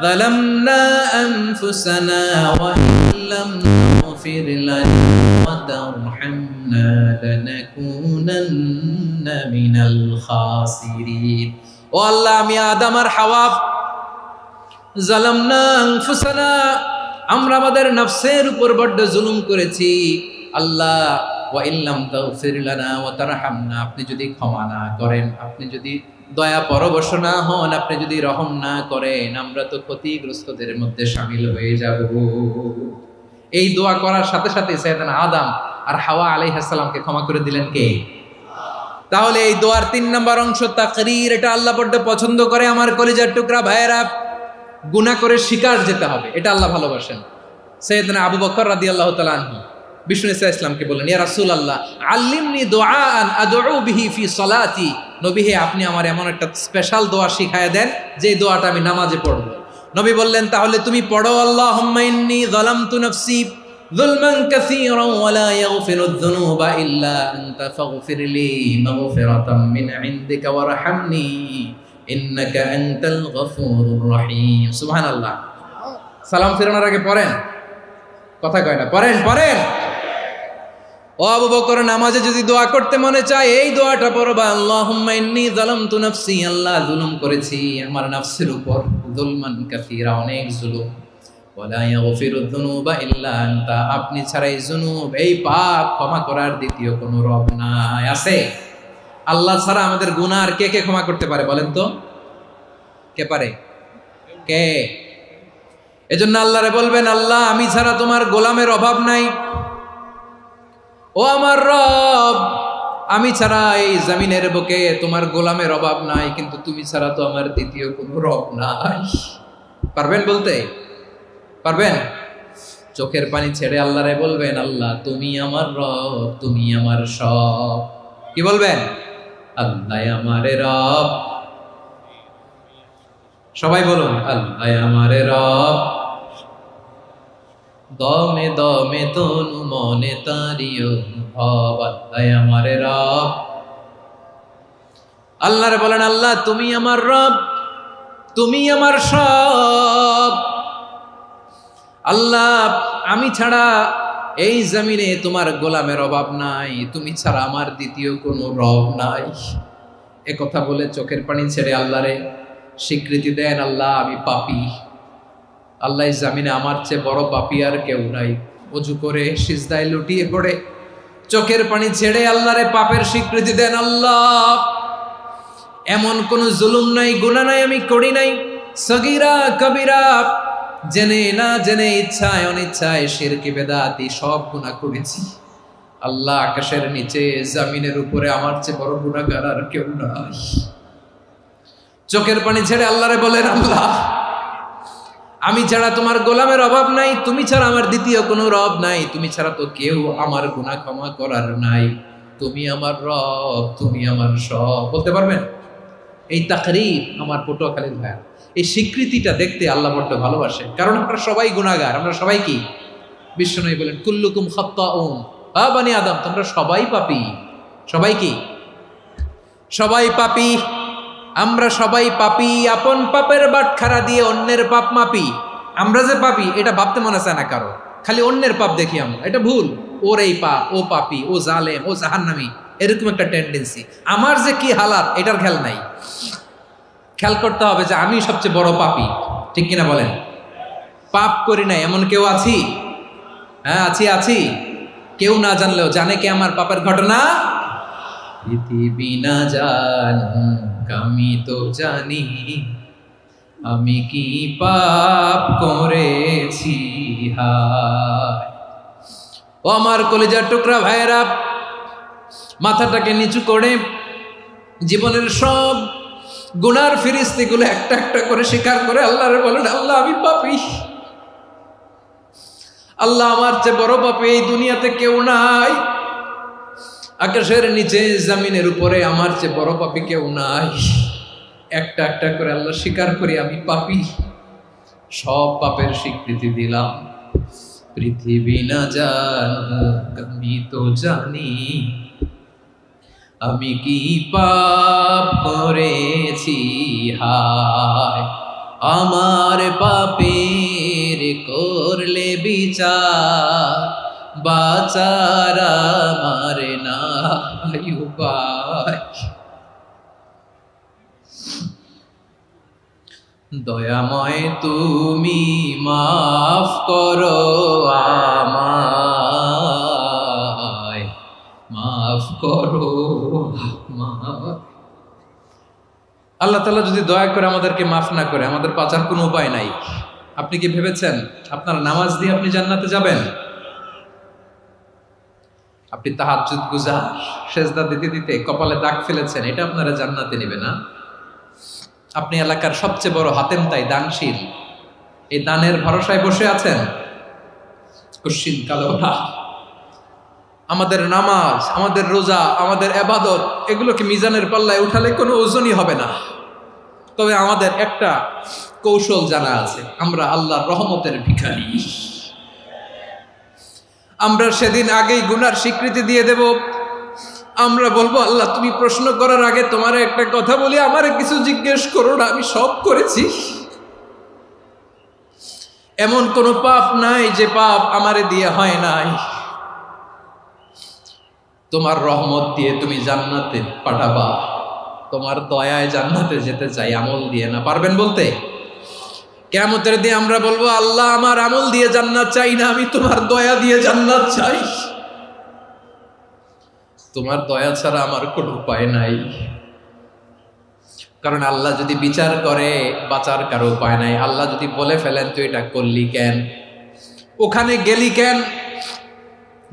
যালামনা আনফুসানা ওয়া ইল্লাম তাগফির লানা ওয়া তারহামনা লানাকুনান্না মিনাল খাসিরিন। ও আল্লাহ আমি আদম আর হাওয়া, যালামনা আনফুসানা, আমরা আমাদের নফসের উপর বড্ড জুলুম করেছি। আল্লাহ ওয়া ইল্লাম তাগফির লানা ওয়া তারহামনা, আপনি যদি ক্ষমা না করেন, আপনি যদি দয়া পরবশ না হন, আপনি যদি রহম না করেন, আমরা তো ক্ষতিগ্রস্তদের মধ্যে শামিল হয়ে যাব। এই দোয়া করার সাথে সাথে সাইয়েদনা আদম আর হাওয়া আলাইহিস সালামকে ক্ষমা করে দিলেন কে? তাহলে এই দোয়ার তিন নম্বর অংশ তাকরীর, এটা আল্লাহ বড্ড পছন্দ করে। আমার কলিজার টুকরা ভাইয়েরা, গুনাহ করে শিকার যেতে হবে, এটা আল্লাহ ভালোবাসেন। সাইয়েদনা আবু বকর রাদিয়াল্লাহু তাআলা আনহু বিষ্ণু ইসা ইসলামকে বললেন, ইয়া রাসূলুল্লাহ আল্লিমনি দুআআন আদউ বিহি ফি সালাতি, নবী হে আপনি আমার এমন একটা স্পেশাল দোয়া শিখায়া দেন যে দোয়াটা আমি নামাজে পড়ব। নবী বললেন, তাহলে তুমি পড়ো, আল্লাহুম্মা ইন্নী যালামতু নাফসি যুলমান কাসীরান ওয়া লা ইয়াগফিরুয যুনুবা ইল্লা আনতা ফাগফিরলি মাগফিরাতাম মিন ইনদিকা ওয়ারহামনি ইন্নাকা আনতাল গফুরুর রহিম। সুবহানাল্লাহ। সালাম ফেরানোর আগে পড়েন, কথা কয় না, পড়েন পড়েন। ও আবু বকর, নামাজে যদি দোয়া করতে মনে চায় এই দোয়াটা পড়বা, আল্লাহুম্মা ইন্নী যালামতু নাফসি, আল্লাহ জুলুম করেছি আমার নফসের উপর, যুলমান কাসীরা, অনেক জুলুম, ওয়া লা ইয়াগফিরুয যুনুবা ইল্লা আনতা, আপনি ছাড়া এই জুনুব, এই পাপ ক্ষমা করার দ্বিতীয় কোনো রব নাই। আছে? আল্লাহ ছাড়া আমাদের গুনাহ আর কে কে ক্ষমা করতে পারে বলেন তো? কে পারে? কে? এজন্য আল্লাহরে বলবেন, আল্লাহ আমি ছাড়া তোমার গোলামের অভাব নাই, ও আমার রব আমি ছাড়া এই জমিনের বুকে তোমার গোলামের অভাব নাই, কিন্তু তুমি ছাড়া তো আমার দ্বিতীয় কোনো রব নাই। পারবেন বলতে? পারবেন? চোখের পানি ছেড়ে আল্লাহরে বলবেন, আল্লাহ তুমি আমার রব, তুমি আমার সব। কি বলবেন? আল্লাহ আমারে রব, সবাই বলুন আল্লাহ আমারে রব, দমে দমে তনু মনে তারি অনুভব, আল্লাহ আমার রব। আল্লাহরে বলেন, আল্লাহ তুমি আমার রব, তুমি আমার সব। আল্লাহ আমি ছাড়া এই জমিনে তোমার গোলামের অভাব নাই, তুমি ছাড়া আমার দ্বিতীয় কোনো রব নাই। এ কথা বলে চোখের পানি ছেড়ে আল্লাহরে স্বীকৃতি দেন, আল্লাহ আমি পাপী, আল্লাহ এই জমিনে আমার চেয়ে বড় পাপী আর কেউ নাই। অজু করে সিজদায় লুটিয়ে পড়ে চোখের পানি ছেড়ে আল্লাহরে পাপের স্বীকৃতি দেন, আল্লাহ এমন কোন জুলুম নাই, গুনাহ নাই আমি করি নাই, সগীরা কবিরা, জেনে না জেনে, ইচ্ছায় অনিচ্ছায়, শিরকি বেদাতি সব গুনাহ করেছি। আল্লাহ আকাশের নিচে জমিনের উপরে আমার চেয়ে বড় গুনাহগার আর কেউ নাই। চোখের পানি ছেড়ে আল্লাহরে বলেন, আল্লাহ আমি ছাড়া তোমার গোলামের অভাব নাই, তুমি ছাড়া আমার দ্বিতীয় কোনো রব নাই, তুমি ছাড়া তো কেউ আমার গুনাহ ক্ষমা করার নাই, তুমি আমার রব, তুমি আমার সব। বলতে পারবেন? এই তাকরীর আমার পটুয়াখালীর ভাইয়া, এই স্বীকৃতিটা দেখতে আল্লাহ বড্ড ভালোবাসে, কারণ আমরা সবাই গুনাহগার। আমরা সবাই কি? বিশ্বনবী বলেন, কুল্লুকুম খাত্তাউন, বানি আদম তোমরা সবাই পাপী। সবাই কি? সবাই পাপী। আমরা সবাই পাপী, আপন পাপের বাটখারা দিয়ে অন্যের পাপ মাপি। আমরা যে পাপী এটা ভাবতে মনে চায় না কারো, খালি অন্যের পাপ দেখি আমরা, এটা ভুল। ওর এই পাপ, ও পাপী, ও জালেম, ও জাহান্নামী, এরকম একটা টেন্ডেন্সি। আমার যে কি হালাত এটার খেয়াল নাই। খেয়াল করতে হবে যে আমি সবচেয়ে বড় পাপী, ঠিক কিনা বলেন? পাপ করি নাই এমন কেউ আছি? হ্যাঁ আছি, আছি। কেউ না জানলেও জানে কে আমার পাপের ঘটনা? পৃথিবী না জানুক আমি তো জানি, আমি কি পাপ করেছি হায়। ও আমার কলিজার টুকরা ভাইয়েরা, মাথাটাকে নিচু করে জীবনের সব গুনার ফিরিস্তিগুলো একটা একটা করে স্বীকার করে আল্লাহরে বলেন, আল্লাহ আমি পাপী, আল্লাহ আমার চেয়ে বড় পাপী এই দুনিয়াতে কেউ নাই, আকাশের নিচে জমিনের উপরে আমার চেয়ে বড় পাপী কেউ নাই। একটা একটা করে আল্লাহ স্বীকার করি আমি পাপী, সব পাপের স্বীকৃতি দিলাম। পৃথিবী না জানুক আমি তো জানি, আমি কি পাপ করেছি হায়। আমার পাপের করলে বিচার, বাঁচার আমার নাই উপায়। দয়াময় তুমি মাফ করো আমায়, মাফ করো আমায়। আল্লাহ তাআলা যদি দয়া করে আমাদেরকে মাফ না করে, আমাদের বাঁচার কোনো উপায় নাই। আপনি কি ভেবেছেন আপনার নামাজ দিয়ে আপনি জান্নাতে যাবেন? আপনি তাহাজ্জুদ গুজার, সেজদা দিতে দিতে কপালে দাগ ফেলেছেন, এটা আপনারা জান্নাতে নেবে না? আপনি এলাকার সবচেয়ে বড় হাতেম তাই দানশীল, এই দানের ভরসায় বসে আছেন, কুশ্চিন কালো না। আমাদের নামাজ, আমাদের রোজা, আমাদের ইবাদত, এগুলোকে মিজানের পাল্লায় উঠালে কোনো ওজনই হবে না। তবে আমাদের একটা কৌশল জানা আছে, আমরা আল্লাহর রহমতের ভিখারি। আমরা সেদিন আগেই গুনার স্বীকৃতি দিয়ে দেব। আমরা বলবো, আল্লাহ তুমি প্রশ্ন করার আগে তোমার একটা কথা বলি, আমারে কিছু জিজ্ঞেস করো না, আমি সব করেছি। এমন কোন পাপ নাই যে পাপ আমারে দিয়ে হয় নাই। তোমার রহমত দিয়ে তুমি জান্নাতে পাঠাবা, তোমার দয়ায় জান্নাতে যেতে চাই, আমল দিয়ে না। পারবেন বলতে? কিয়ামতের দিন আমরা বলবো, আল্লাহ আমার আমল দিয়ে জান্নাত চাই না, আমি তোমার দয়া দিয়ে জান্নাত চাই। তোমার দয়া ছাড়া আমার কোনো উপায় নাই। কারণ আল্লাহ যদি বিচার করে বাঁচার কারো উপায় নাই। আল্লাহ যদি বলে ফেলেন তুই এটা করলি কেন, ওখানে গেলি কেন,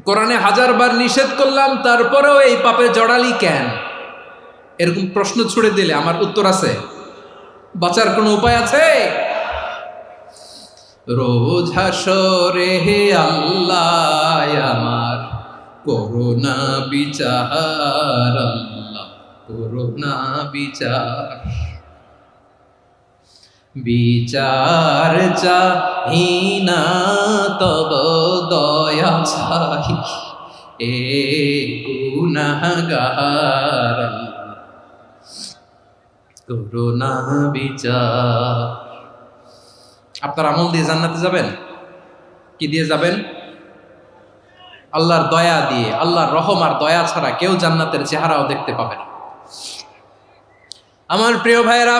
কোরআনে 1000 বার নিষেধ করলাম তারপরেও এই পাপে জড়ালি কেন, এরকম প্রশ্ন ছুড়ে দিলে আমার উত্তর আছে? বাঁচার কোনো উপায় আছে? রোজ হাসরে হে আল্লাহ আমার করুণা বিচার, আল্লাহ করুণা বিচার। বিচার চাহি না তব দয়া চাহি এ গুনাহগার করুণা বিচার। আপনার আমল দিয়ে জান্নাতে যাবেন? কি দিয়ে যাবেন? আল্লাহর দয়া দিয়ে। আল্লাহর রহম আর দয়া ছাড়া কেউ জান্নাতের চেহারাও দেখতে পাবে না। আমার প্রিয় ভাইয়েরা,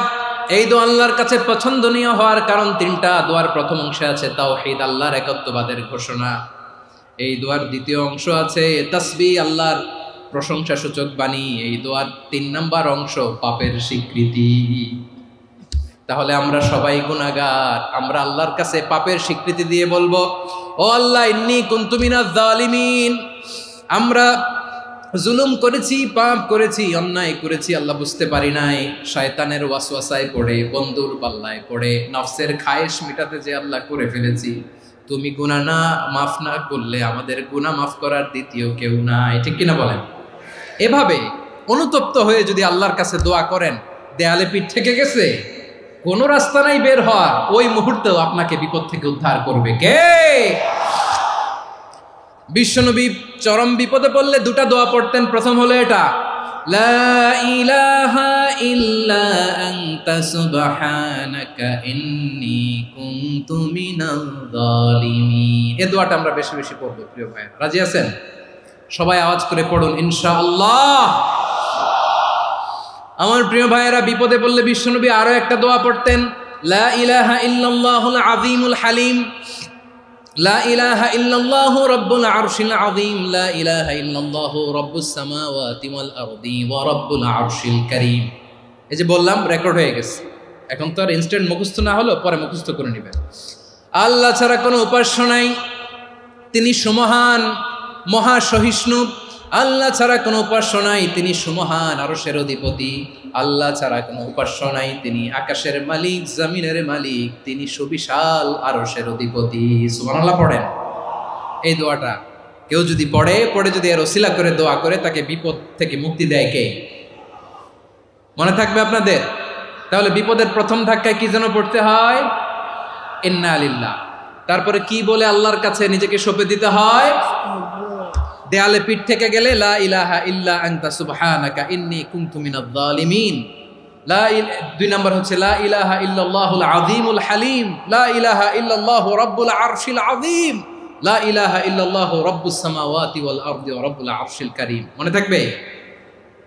এই দোয়া আল্লাহর কাছে পছন্দনীয় হওয়ার কারণ তিনটা। দোয়ার প্রথম অংশে আছে তাওহীদ, আল্লাহর একত্ববাদের ঘোষণা। এই দোয়ার দ্বিতীয় অংশ আছে তাসবিহ, আল্লাহর প্রশংসা সূচক বাণী। এই দোয়ার ৩ নম্বর অংশ পাপের স্বীকৃতি। তাহলে আমরা সবাই গুনাহগার। আমরা আল্লাহর কাছে পাপের স্বীকৃতি দিয়ে বলবো, ও আল্লাহ, ইন্নী কুনতু মিনাজ জালিমিন। আমরা জুলুম করেছি, পাপ করেছি, অন্যায় করেছি, আল্লাহ বুঝতে পারি নাই। শয়তানের ওয়াসওয়াসায় পড়ে, বন্ধুর পাল্লায় পড়ে, নফসের খায়েশ মিটাতে যে আল্লাহ করে ফেলেছি। তুমি গুনাহ না মাফ না করলে আমাদের গুনাহ মাফ করার দ্বিতীয় কেউ নাই। ঠিক কিনা বলেন? এভাবে অনুতপ্ত হয়ে যদি আল্লাহর কাছে দোয়া করেন, দেয়ালে পিঠ থেকে গেছে, কোনো রাস্তা নাই বের হওয়ার, ওই মুহূর্তেও আপনাকে বিপদ থেকে উদ্ধার করবে কে? বিশ্বনবী চরম বিপদে পড়লে দুটা দোয়া পড়তেন। প্রথম হলো এটা, লা ইলাহা ইল্লা আনতা সুবহানাকা ইন্নী কুনতু মিনাল জালিমিন। এই দোয়াটা আমরা বেশি বেশি পড়ব প্রিয় ভাইরা। রাজি আছেন? সবাই আওয়াজ করে পড়ুন ইনশাআল্লাহ। আমার প্রিয় ভাইয়েরা, বিপদে পড়লে বিশ্বনবী আরো একটা দোয়া পড়তেন, লা ইলাহা ইল্লাল্লাহুল আযীমুল হালিম, লা ইলাহা ইল্লাল্লাহু রাব্বুল আরশিল আযীম, লা ইলাহা ইল্লাল্লাহু রাব্বুস সামাওয়াতি ওয়াল আরদি ওয়া রাব্বুল আরশিল কারীম। এই যে বললাম, রেকর্ড হয়ে গেছে। এখন তো আর ইনস্ট্যান্ট মুখস্থ না হলো, পরে মুখস্থ করে নেবেন। আল্লাহ ছাড়া কোনো উপাস্য নাই, তিনি সুমহান, মহা সহিষ্ণু। আল্লাহ ছাড়া কোনো উপাস্য নাই, তিনি সুমহান, আরশের অধিপতি। আল্লাহ ছাড়া কোনো উপাস্য নাই, তিনি আকাশের মালিক, জমিনের মালিক, তিনি সুবিশাল আরশের অধিপতি। সুবহানাল্লাহ পড়েন। এই দোয়াটা কেউ যদি পড়ে যদি এর ওসিলা করে দোয়া করে, তাকে বিপদ থেকে মুক্তি দেয় কে? মনে থাকবে আপনাদের? তাহলে বিপদের প্রথম ধাক্কায় কি যেন পড়তে হয়? ইন্না লিল্লাহ। তারপরে কি বলে আল্লাহর কাছে নিজেকে সঁপে দিতে হয়? দেয়ালে পিঠ থেকে গেলে লা ইলাহা ইল্লা আনতা সুবহানাকা ইন্নী কুনতু মিনাজ জালিমিন। দুই নম্বর হচ্ছে লা ইলাহা ইল্লাল্লাহুল আযীমুল হালিম, লা ইলাহা ইল্লাল্লাহু রাব্বুল আরশিল আযীম, লা ইলাহা ইল্লাল্লাহু রাব্বুস সামাওয়াতি ওয়াল আরদি ওয়া রাব্বুল আরশিল কারীম। মনে থাকবে?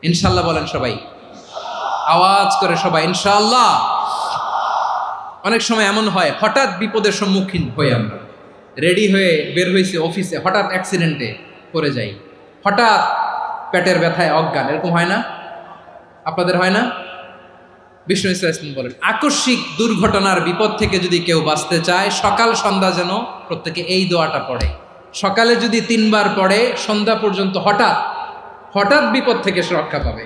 ইনশাআল্লাহ বলেন সবাই, আওয়াজ করে সবাই ইনশাআল্লাহ। অনেক সময় এমন হয়, হঠাৎ বিপদের সম্মুখীন হই আমরা, রেডি হয়ে বের হয়েছে অফিসে, হঠাৎ অ্যাক্সিডেন্টে পড়ে যাই, হঠাৎ পেটের ব্যথায় অজ্ঞান। এরকম হয় না? আপনাদের হয় না? বিষ্ণু ইসলাম বলেন, আকস্মিক দুর্ঘটনার বিপদ থেকে যদি কেউ বাঁচতে চায়, সকাল সন্ধ্যা যেন প্রত্যেকে এই দোয়াটা পড়ে। সকালে যদি 3 বার পড়ে, সন্ধ্যা পর্যন্ত হঠাৎ বিপদ থেকে সে রক্ষা পাবে।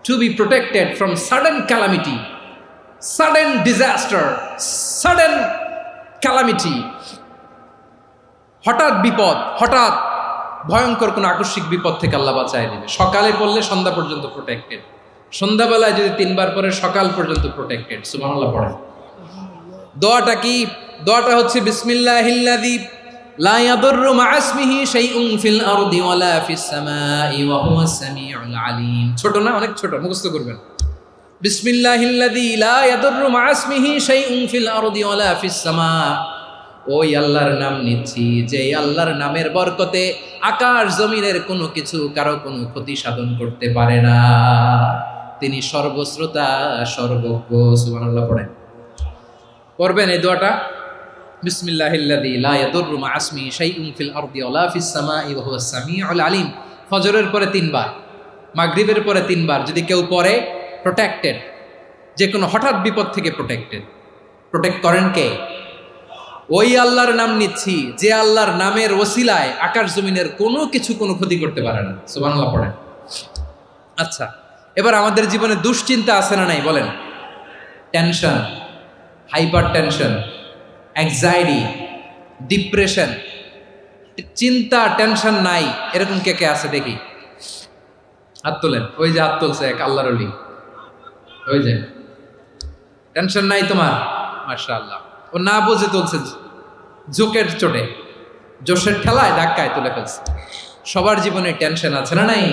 To be protected from sudden calamity, sudden disaster, sudden calamity. হঠাৎ বিপদ, হঠাৎ ভয়ঙ্কর কোনো আকস্মিক বিপদ থেকে আল্লাহ বাঁচায় দিবে। সকালে পড়লে সন্ধ্যা পর্যন্ত প্রোটেক্টেড, সন্ধ্যাবেলায় যদি 3 বার পরে সকাল পর্যন্ত প্রোটেক্টেড। সুবহানাল্লাহ পড়েন। দোয়াটা কি? দোয়াটা হচ্ছে বিসমিল্লাহিল্লাযী লা ইয়াদুররু মা ইসমিহি শাইউন ফিল আরদি ওয়ালা ফিস সামাই ওয়া হুয়াস সামিউল আলিম। ছোট না? অনেক ছোট, মুখস্থ করবেন। বিসমিল্লাহিল্লাযী লা ইয়াদুররু মা ইসমিহি শাইউন ফিল আরদি ওয়ালা ফিস সামা। ওই আল্লাহর নাম নিচ্ছি, যে আল্লাহর নামের বরকতে আকাশ জমিনের কোনো কিছু কারো কোনো ক্ষতি সাধন করতে পারে না। তিনি সর্বশ্রোতা, সর্বজ্ঞ। সুবহানাল্লাহ পড়েন। পড়বেন এই দোয়াটা, বিসমিল্লাহিল্লাযী লা ইয়াদুররু মা ইসমিহি শাইউন ফিল আরদি ওয়ালা ফিস সামাই ওয়া হুয়াস সামিউল আলিম। ফজরের পরে 3 বার, মাগরিবের পরে 3 বার যদি কেউ পড়ে, প্রোটেক্টেড। যে কোনো হঠাৎ বিপদ থেকে প্রোটেক্টেড। প্রোটেক্ট করেন কে? ওই আল্লাহর নাম নিচ্ছি, যে আল্লাহর নামের ওসিলায় আকাশ জমিনের কোনো কিছু কোনো ক্ষতি করতে পারে না। সুবহানাল্লাহ পড়েন। আচ্ছা, এবার আমাদের জীবনে দুশ্চিন্তা আছে না নাই বলেন? Tension, hyper tension, anxiety, depression, চিন্তা, টেনশন নাই, এরকম কে কে আছে দেখি? হাত তোলেন। ওই যে হাত তুলছে এক আল্লাহর ওলি, ওই যে। টেনশন নাই তোমার? মাশাআল্লাহ। ও না বুঝে তুলছে, ঝোঁকের চোটে, জোশের ঠেলায় ধাক্কায় তুলে ফেলছে। সবার জীবনে টেনশন আছে না নাই?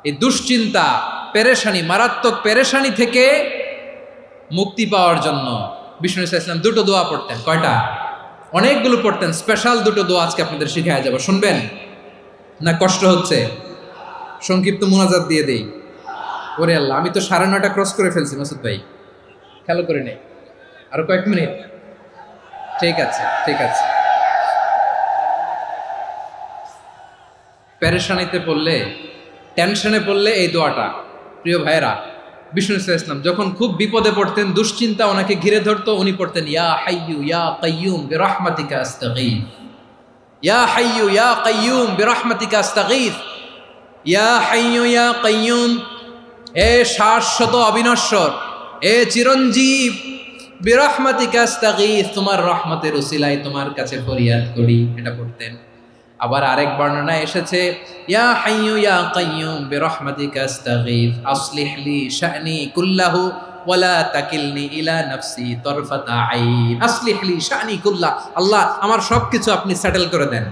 এই দুশ্চিন্তা, পেরেশানি, মারাত্মক পেরেশানি থেকে মুক্তি পাওয়ার জন্য বিষ্ণু ইসলাম দুটো দোয়া পড়তেন। কয়টা? অনেকগুলো পড়তেন। স্পেশাল দুটো দোয়া আজকে আপনাদের শিখায় যাব, শুনবেন না? কষ্ট হচ্ছে? সংক্ষিপ্ত মুনাজাত দিয়ে দেই। ওরে আল্লাহ, আমি তো 9:30 ক্রস করে ফেলছি মাসুদ ভাই, খেয়াল করে নেই। আরো কয়েক মিনিট? ঠিক আছে, ঠিক আছে। পেরেশানিতে পড়লে, টেনশনে পড়লে এই দোয়াটা, প্রিয় ভাইয়েরা, বিষ্ণু ইসলাম যখন খুব বিপদে পড়তেন, দুশ্চিন্তা ওনাকে ঘিরে ধরতো, উনি পড়তেন ইয়া হাইয়ু ইয়া কাইয়ুম বিরহমাতিকা আস্তাগীথ, ইয়া হাইয়ু ইয়া কাইয়ুম বিরহমাতিকা আস্তাগীথ, ইয়া হাইয়ু ইয়া কাইয়ুম, এ শাশ্বত অবিনশ্বর, এ চিরঞ্জীব, বিরহমাতিকা আস্তাগীথ, তোমার রহমতের উসিলায় তোমার কাছে ফরিয়াদ করি। এটা পড়তেন। আবার আরেক বর্ণনায় এসেছে ইয়া হাইয়ু ইয়া কাইয়ুম বিরহমাতিকা আস্তাগীথ আসলিহ লি শা'নি কুল্লাহু ওয়ালা তাকিলনি ইলা নাফসি তারফাতা আইন। আসলিহ লি শা'নি কুল্লাহ, আল্লাহ আমার সবকিছু আপনি সেটেল করে দেন।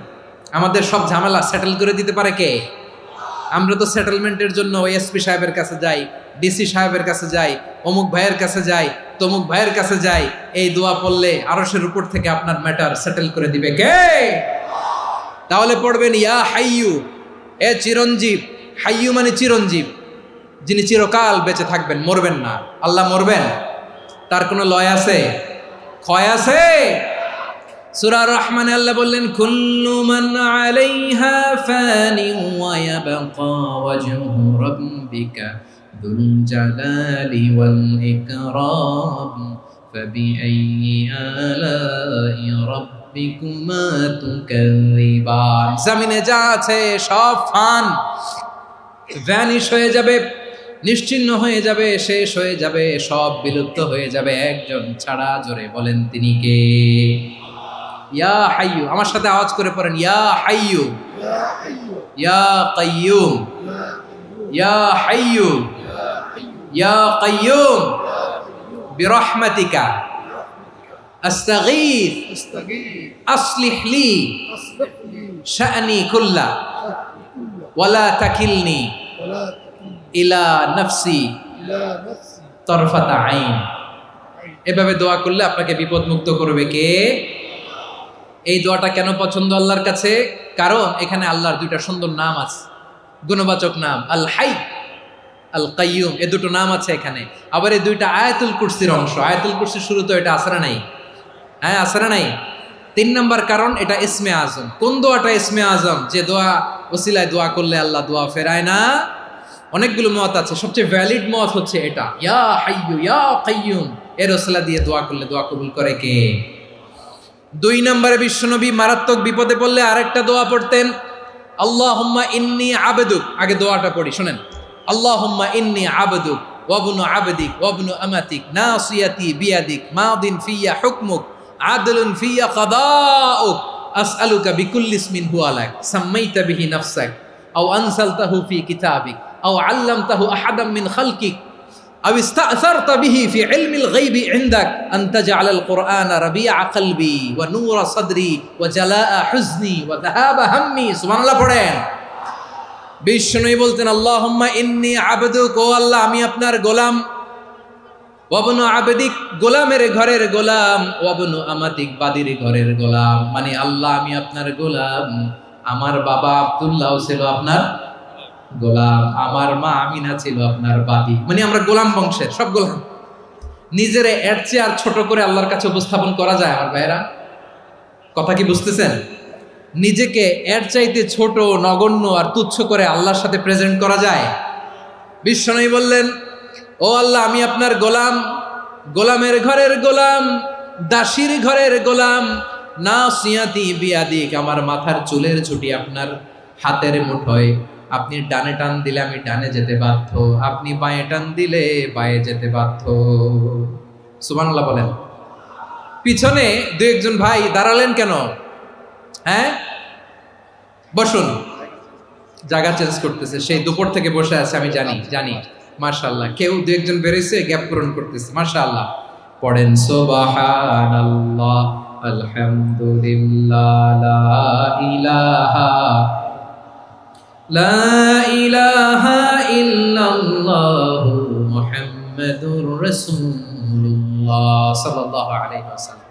আমাদের সব ঝামেলা সেটেল করে দিতে পারে কে? আমরা তো সেটেলমেন্টের জন্য এসপি সাহেবের কাছে যাই, ডিসি সাহেবের কাছে যাই, অমুক ভাইয়ের কাছে যাই, তমুক ভাইয়ের কাছে যাই। এই দোয়া পড়লে আরশের উপর থেকে আপনার ম্যাটার সেটেল করে দিবে কে? তাহলে পড়বেন ইয়া হাইয়ু, এ চিরঞ্জীব। হাইয়ু মানে চিরঞ্জীব, যিনি চিরকাল বেঁচে থাকবেন, মরবেন না। আল্লাহ মরবেন? তার কোনো লয় আছে? ক্ষয় আছে? সূরা রহমানে আল্লাহ বললেন কুল্লু মান আলাইহা ফানি ওয়া ইয়াবকা ওয়াজহু রাব্বিকা যুল জালালি ওয়াল ইকরাম ফাবিআইয়ি আলাই রাব্বিকুমা তুকাযিবান। জমিনে যা আছে সব ফান, ভ্যানিশ হয়ে যাবে, নিশ্চিহ্ন হয়ে যাবে, শেষ হয়ে যাবে, সব বিলুপ্ত হয়ে যাবে, একজন ছাড়া। জোরে বলেন তিনি কে? ইয়া হাইয়ু। আমার সাথে আওয়াজ করে পড়েন ইয়া হাইয়ু ইয়া কাইয়ুম ইয়া হাইয়ু ইয়া কাইয়ুম বিরহমাতিকা আস্তাগীথ আসলিহ লি শা'নি কুল্লা ওয়ালা তাকিলনি ইলা নাফসি তারফাতা আইন। এভাবে দোয়া করলে আপনাকে বিপদ মুক্ত করবে কে? এই দোয়াটা কেন পছন্দ আল্লাহর কাছে? কারণ এখানে আল্লাহর দুইটা সুন্দর নাম আছে, গুণবাচক নাম, আল হাই, আল কাইয়ুম। এই দুটো নাম আছে এখানে। আবার এই দুইটা আয়াতুল কুরসির অংশ। আয়াতুল কুরসির শুরু তো এটা আসরা নাই? হ্যাঁ, আসরা নাই। 3 নম্বর কারণ, এটা ইসমে আজম। কোন দোয়াটা ইসমে আজম? যে দোয়া ওসিলায় দোয়া করলে আল্লাহ দোয়া ফেরায় না। অনেকগুলো মত আছে, সবচেয়ে ভ্যালিড মত হচ্ছে এটা, ইয়া হাইয়ু ইয়া কাইয়ুম। এর ওসিলা দিয়ে দোয়া করলে দোয়া কবুল করে কে? 2 নম্বরে বিশ্বনবী মারাত্মক বিপদে পড়লে আরেকটা দোয়া পড়তেন, আল্লাহুম্মা ইন্নী আবদুক। আগে দোয়াটা পড়ি, শুনেন। আল্লাহুম্মা ইন্নী আবদুক ওয়া ইবনু আবদিক ওয়া ইবনু আমাতিক নাসিয়াতি বিয়াদিক মাদিন ফিয়া হুকমুক আদলুন ফিয়া কাদাউক আসআলুকা বিকুল্লি ইসমিন হুয়া লাক সাম্মাইতা বিহি নাফসাক আও আনসালতাহু ফি কিতাবিক আও আল্লামতাহু আহাদাম মিন খালকিক আও ইস্তা'সারতা বিহি ফি ইলমিল গায়বি ইনদাক আন তাজআলাল কুরআনা রাবিআ কলবি ওয়া নূরা সাদরি ওয়া জালাআ হুজনি ওয়া যাহাবা হাম্মি। সুবহানাল্লাহ পড়েন। বিষ্ণুই বলতেন আল্লাহুম্মা ইন্নী আবদুক, ও আল্লাহ আমি আপনার গোলাম, ওয়া ইবনু আবদিক, গোলামের ঘরের গোলাম, ওয়া ইবনু আমাতিক, বাদির ঘরের গোলাম। মানে আল্লাহ আমি আপনার গোলাম। আমার বাবা আব্দুল্লাহ ছিল আপনার গোলাম, আমার মা আমিনা ছিল আপনার বাদী। মানে আমরা গোলাম বংশের, সব গোলাম। নিজের এর চেয়ে আর ছোট করে আল্লাহর কাছে উপস্থাপন করা যায় আমার ভাইরা? কথা কি বুঝতেছেন? নিজেকে এর চাইতে ছোট, নগণ্য আর তুচ্ছ করে আল্লাহর সাথে প্রেজেন্ট করা যায়? বিশ্বনবী বললেন, ও আল্লাহ আমি আপনার গোলাম, গোলামের ঘরের গোলাম, দাসীর ঘরের গোলাম। নাসিয়াতি বিয়াদিক, আমার মাথার চুলের ঝুঁটি আপনার হাতের মুঠোয়। আপনি ডানে টান দিলে আমি ডানে যেতে বাধ্য, আপনি বাঁয়ে টান দিলে বাঁয়ে যেতে বাধ্য। সুবহানাল্লাহ বলেন। পিছনে 2-1 ভাই দাঁড়ালেন কেন? হ্যাঁ, বসুন। জায়গা চেঞ্জ করতেছে, সেই দুপুর থেকে বসে আছে, আমি জানি। মাশাআল্লাহ। কেউ 2-1 বেরোইছে, গ্যাপ পূরণ করতেছে। মাশাআল্লাহ। পড়েন সুবহানাল্লাহ, আলহামদুলিল্লাহ, লা ইলাহা ইল্লাল্লাহু মুহাম্মাদুর রাসূলুল্লাহ সাল্লাল্লাহু আলাইহি ওয়াসাল্লাম।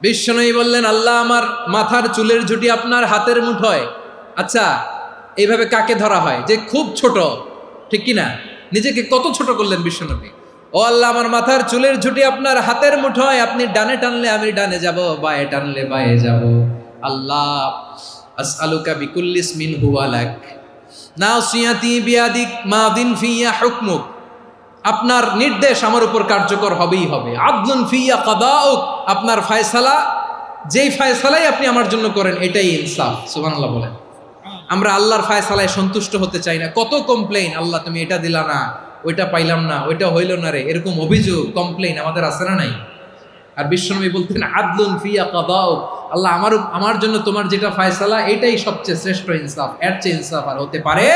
বিশ্বনবী বললেন, আল্লাহ আমার মাথার চুলের ঝুঁটি আপনার হাতের মুঠোয়। আচ্ছা, এইভাবে কাকে ধরা হয় যে খুব ছোট, ঠিক কি না? নিজেকে কত ছোট করলেন বিশ্বনবী। ও আল্লাহ, আমার মাথার চুলের ঝুঁটি আপনার হাতের মুঠোয়, আপনি ডানে টানলে আমি ডানে যাব, বায়ে টানলে বায়ে যাব। আল্লাহ, আসআলুকা বিকুল্লি ইসমিন হুয়া লাক নাসিয়াতি বিয়াদিক মাদিন ফিয়া হুকমুক। আপনার নির্দেশ আমার উপর কার্যকর হবেই হবে। আদলুন ফিয়া কাদাউক, আপনার ফয়সালা, যেই ফয়সালাই আপনি আমার জন্য করেন এটাই ইনসাফ। সুবহানাল্লাহ বলেন। আমরা আল্লাহর ফয়সালায় সন্তুষ্ট হতে চাই না। কত কমপ্লেইন, আল্লাহ তুমি এটা দিলা না, ওইটা পাইলাম না, ওইটা হইল না রে, এরকম অভিযোগ কমপ্লেইন আমাদের আছে না নাই? আর বিশ্বনবী বলতেন আদলুন ফিয়া কাদাউক, আল্লাহ আমার জন্য তোমার যেটা ফয়সালা এটাই সবচেয়ে শ্রেষ্ঠ ইনসাফ, এর চেয়ে ইনসাফ আর হতে পারে?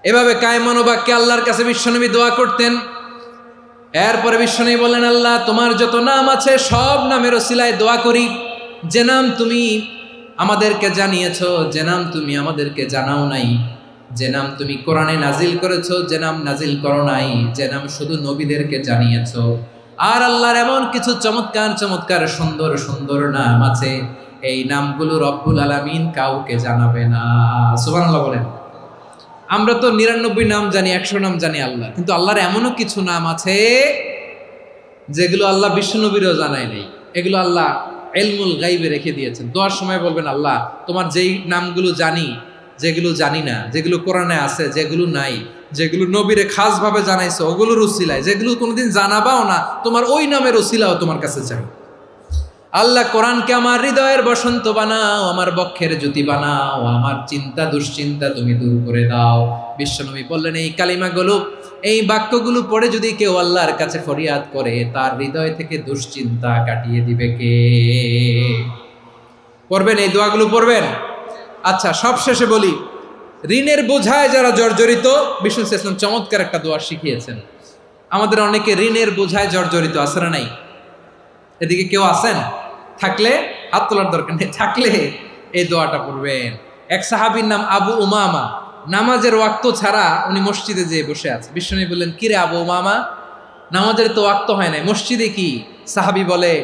এভাবে কায়মান বাক্যে আল্লাহর কাছে বিশ্বনবী দোয়া করতেন। এরপরে বিশ্বনবী বললেন, আল্লাহ তোমার যত নাম আছে সব নামের ওসিলায় দোয়া করি, যে নাম তুমি আমাদেরকে জানিয়েছো, যে নাম তুমি আমাদেরকে জানাও নাই, যে নাম তুমি কোরআনে নাজিল করেছো, যে নাম নাজিল করো নাই, যে নাম শুধু নবীদেরকে জানিয়েছো। আর আল্লাহর এমন কিছু চমৎকার চমৎকার সুন্দর সুন্দর নাম আছে, এই নামগুলো রব্বুল আলামিন কাউকে জানাবে না। সুবহানাল্লাহ বলেন। আমরা তো 99 নাম জানি, 100 নাম জানি আল্লাহ, কিন্তু আল্লাহর এমনও কিছু নাম আছে যেগুলো আল্লাহ বিশ্বনবীরও জানায় নেই। এগুলো আল্লাহ ইলমুল গায়বে রেখে দিয়েছেন। দোয়ার সময় বলবেন, আল্লাহ তোমার যেই নামগুলো জানি, যেগুলো জানি না, যেগুলো কোরআনে আছে, যেগুলো নাই, যেগুলো নবীরে খাস ভাবে জানাইছো ওগুলোর উসিলায়, যেগুলো কোনোদিন জানাবাও না, তোমার ওই নামের উসিলাও তোমার কাছে চাই। আল্লাহ কোরআনকে আমার হৃদয়ের বসন্ত বানাও, আমার বক্ষের জ্যোতি বানাও, আমার চিন্তা দুশ্চিন্তা তুমি দূর করে দাও। বিশ্বনবী বললেন, এই কালিমাগুলো, এই বাক্যগুলো পড়ে যদি কেউ আল্লাহর কাছে ফরিয়াদ করে, তার হৃদয় থেকে দুশ্চিন্তা কাটিয়ে দিবে কে? পড়বেন, এই দোয়াগুলো পড়বেন। আচ্ছা, সব শেষে বলি, ঋণের বোঝায় যারা জর্জরিত, বিষ্ণু ইসলাম চমৎকার একটা দোয়া শিখিয়েছেন। আমাদের অনেকে ঋণের বোঝায় জর্জরিত, আছে না নাই? এদিকে কেউ আছেন? থাকলে হাত তোলার দরকার নেই, থাকলে এই দোয়াটা পড়বেন। এক সাহাবীর নাম আবু উমামা, নামাজের ওয়াক্ত ছাড়া উনি মসজিদে যেয়ে বসে আছে। বিশ্বনবী বললেন, কিরে আবু উমামা, নামাজের তো ওয়াক্ত হয় নাই, মসজিদে কি? সাহাবী বলে,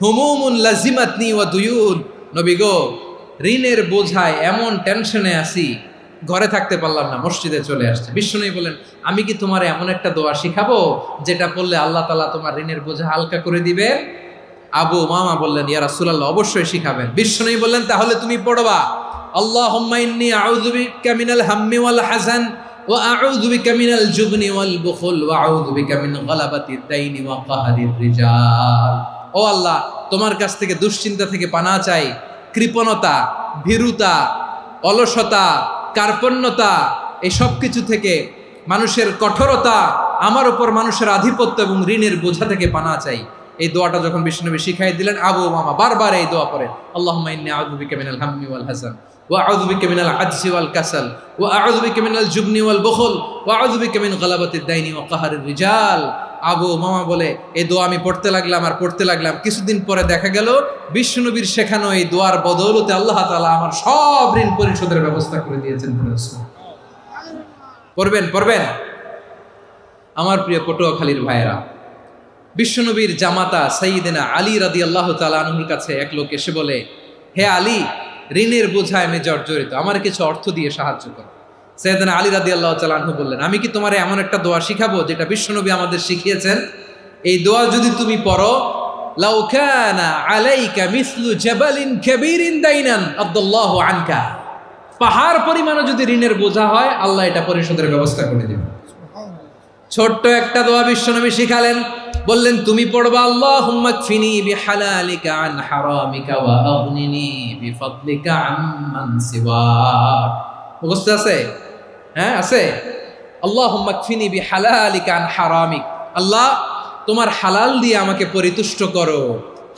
হুমুমুন লাজিমাতনি ওয়া দুয়ুন, নবী গো, ঋণের বোঝায় এমন টেনশনে আছি, ঘরে থাকতে পারলাম না, মসজিদে চলে আসছে। বিশ্বনবী বলেন, আমি কি তোমার এমন একটা দোয়া শিখাবো যেটা পড়লে আল্লাহ তাআলা তোমার ঋণের বোঝা হালকা করে দিবে? আবু উমামা বললেন, ইয়া রাসূলুল্লাহ, অবশ্যই শিখাবেন। বিশ্বনবী বললেন, তাহলে তুমি পড়বা, আল্লাহুম্মা ইন্নী আউযু বিকা মিনাল হাম্মি ওয়াল হাযান ওয়া আউযু বিকা মিনাল জুবনি ওয়াল বুখল ওয়া আউযু বিকা মিন গালাবাতিদ দাইনি ওয়া কাহরির রিজাল। ও আল্লাহ, তোমার কাছ থেকে দুশ্চিন্তা থেকে পানাহ চাই, কৃপণতা, ভীরুতা, অলসতা, কার্পণ্যতা, এই সব কিছু থেকে, মানুষের কঠোরতা, আমার উপর মানুষের আধিপত্য এবং ঋণের বোঝা থেকে পানাহ চাই। এই দোয়াটা যখন বিশ্বনবী শিখাই দিলেন, আবু উমামা বারবার এই দোয়া পড়েন, আল্লাহুম্মা ইন্নী আউযু বিকা মিনাল হাম্মি ওয়াল হাযান ওয়া আউযু বিকা মিনাল আজজি ওয়াল কাসাল ওয়া আউযু বিকা মিনাল জুবনি ওয়াল বুখল ওয়া আউযু বিকা মিন গালাবাতিদ দাইনি ওয়া কাহরির রিজাল। আবু উমামা বলে, এই দোয়া আমি পড়তে লাগলাম আর পড়তে লাগলাম, কিছুদিন পরে দেখা গেল বিশ্বনবীর শেখানো এই দোয়ার বদৌলতে আল্লাহ তাআলা আমার সব ঋণ পরিশোধের ব্যবস্থা করে দিয়েছেন। পড়বেন, পড়বেন। আমার প্রিয় পটুয়াখালীর ভাইয়েরা, বিশ্বনবীর জামাতা সাইয়্যিদিনা আলী রাদিয়াল্লাহু তাআলা আনহুর কাছে এক লোক এসে বলে, হে আলী, ঋণের বোঝায় আমি জর্জরিত, আমার কিছু অর্থ দিয়ে সাহায্য করো। সাইয়্যিদিনা আলী রাদিয়াল্লাহু তাআলা আনহু বললেন, আমি কি তোমার এমন একটা দোয়া শিখাবো যেটা বিশ্বনবী আমাদের শিখিয়েছেন? এই দোয়া যদি তুমি পড়ো, লাউ কানা আলাইকা মিসলু জাবালিন কাবীরিন দাইনান আদাল্লাহু আনকা, পাহাড় পরিমাণও যদি ঋণের বোঝা হয়, আল্লাহ এটা পরিশোধের ব্যবস্থা করে দিবেন। ছোট্ট একটা দোয়া বিশ্বনবী শিখালেন, বললেন, তুমি পড়বা, আল্লাহুম্মা কফিনি বিহালালিকা আন হারামিকা ওয়া আগনিনি বিফাদলিকা আম্মান সিওয়াক। মুখস্থ আছে? হ্যাঁ, আছে। আল্লাহুম্মা কফিনি বিহালালিকা আন হারামিক, আল্লাহ তোমার হালাল দিয়ে আমাকে পরিতুষ্ট করো,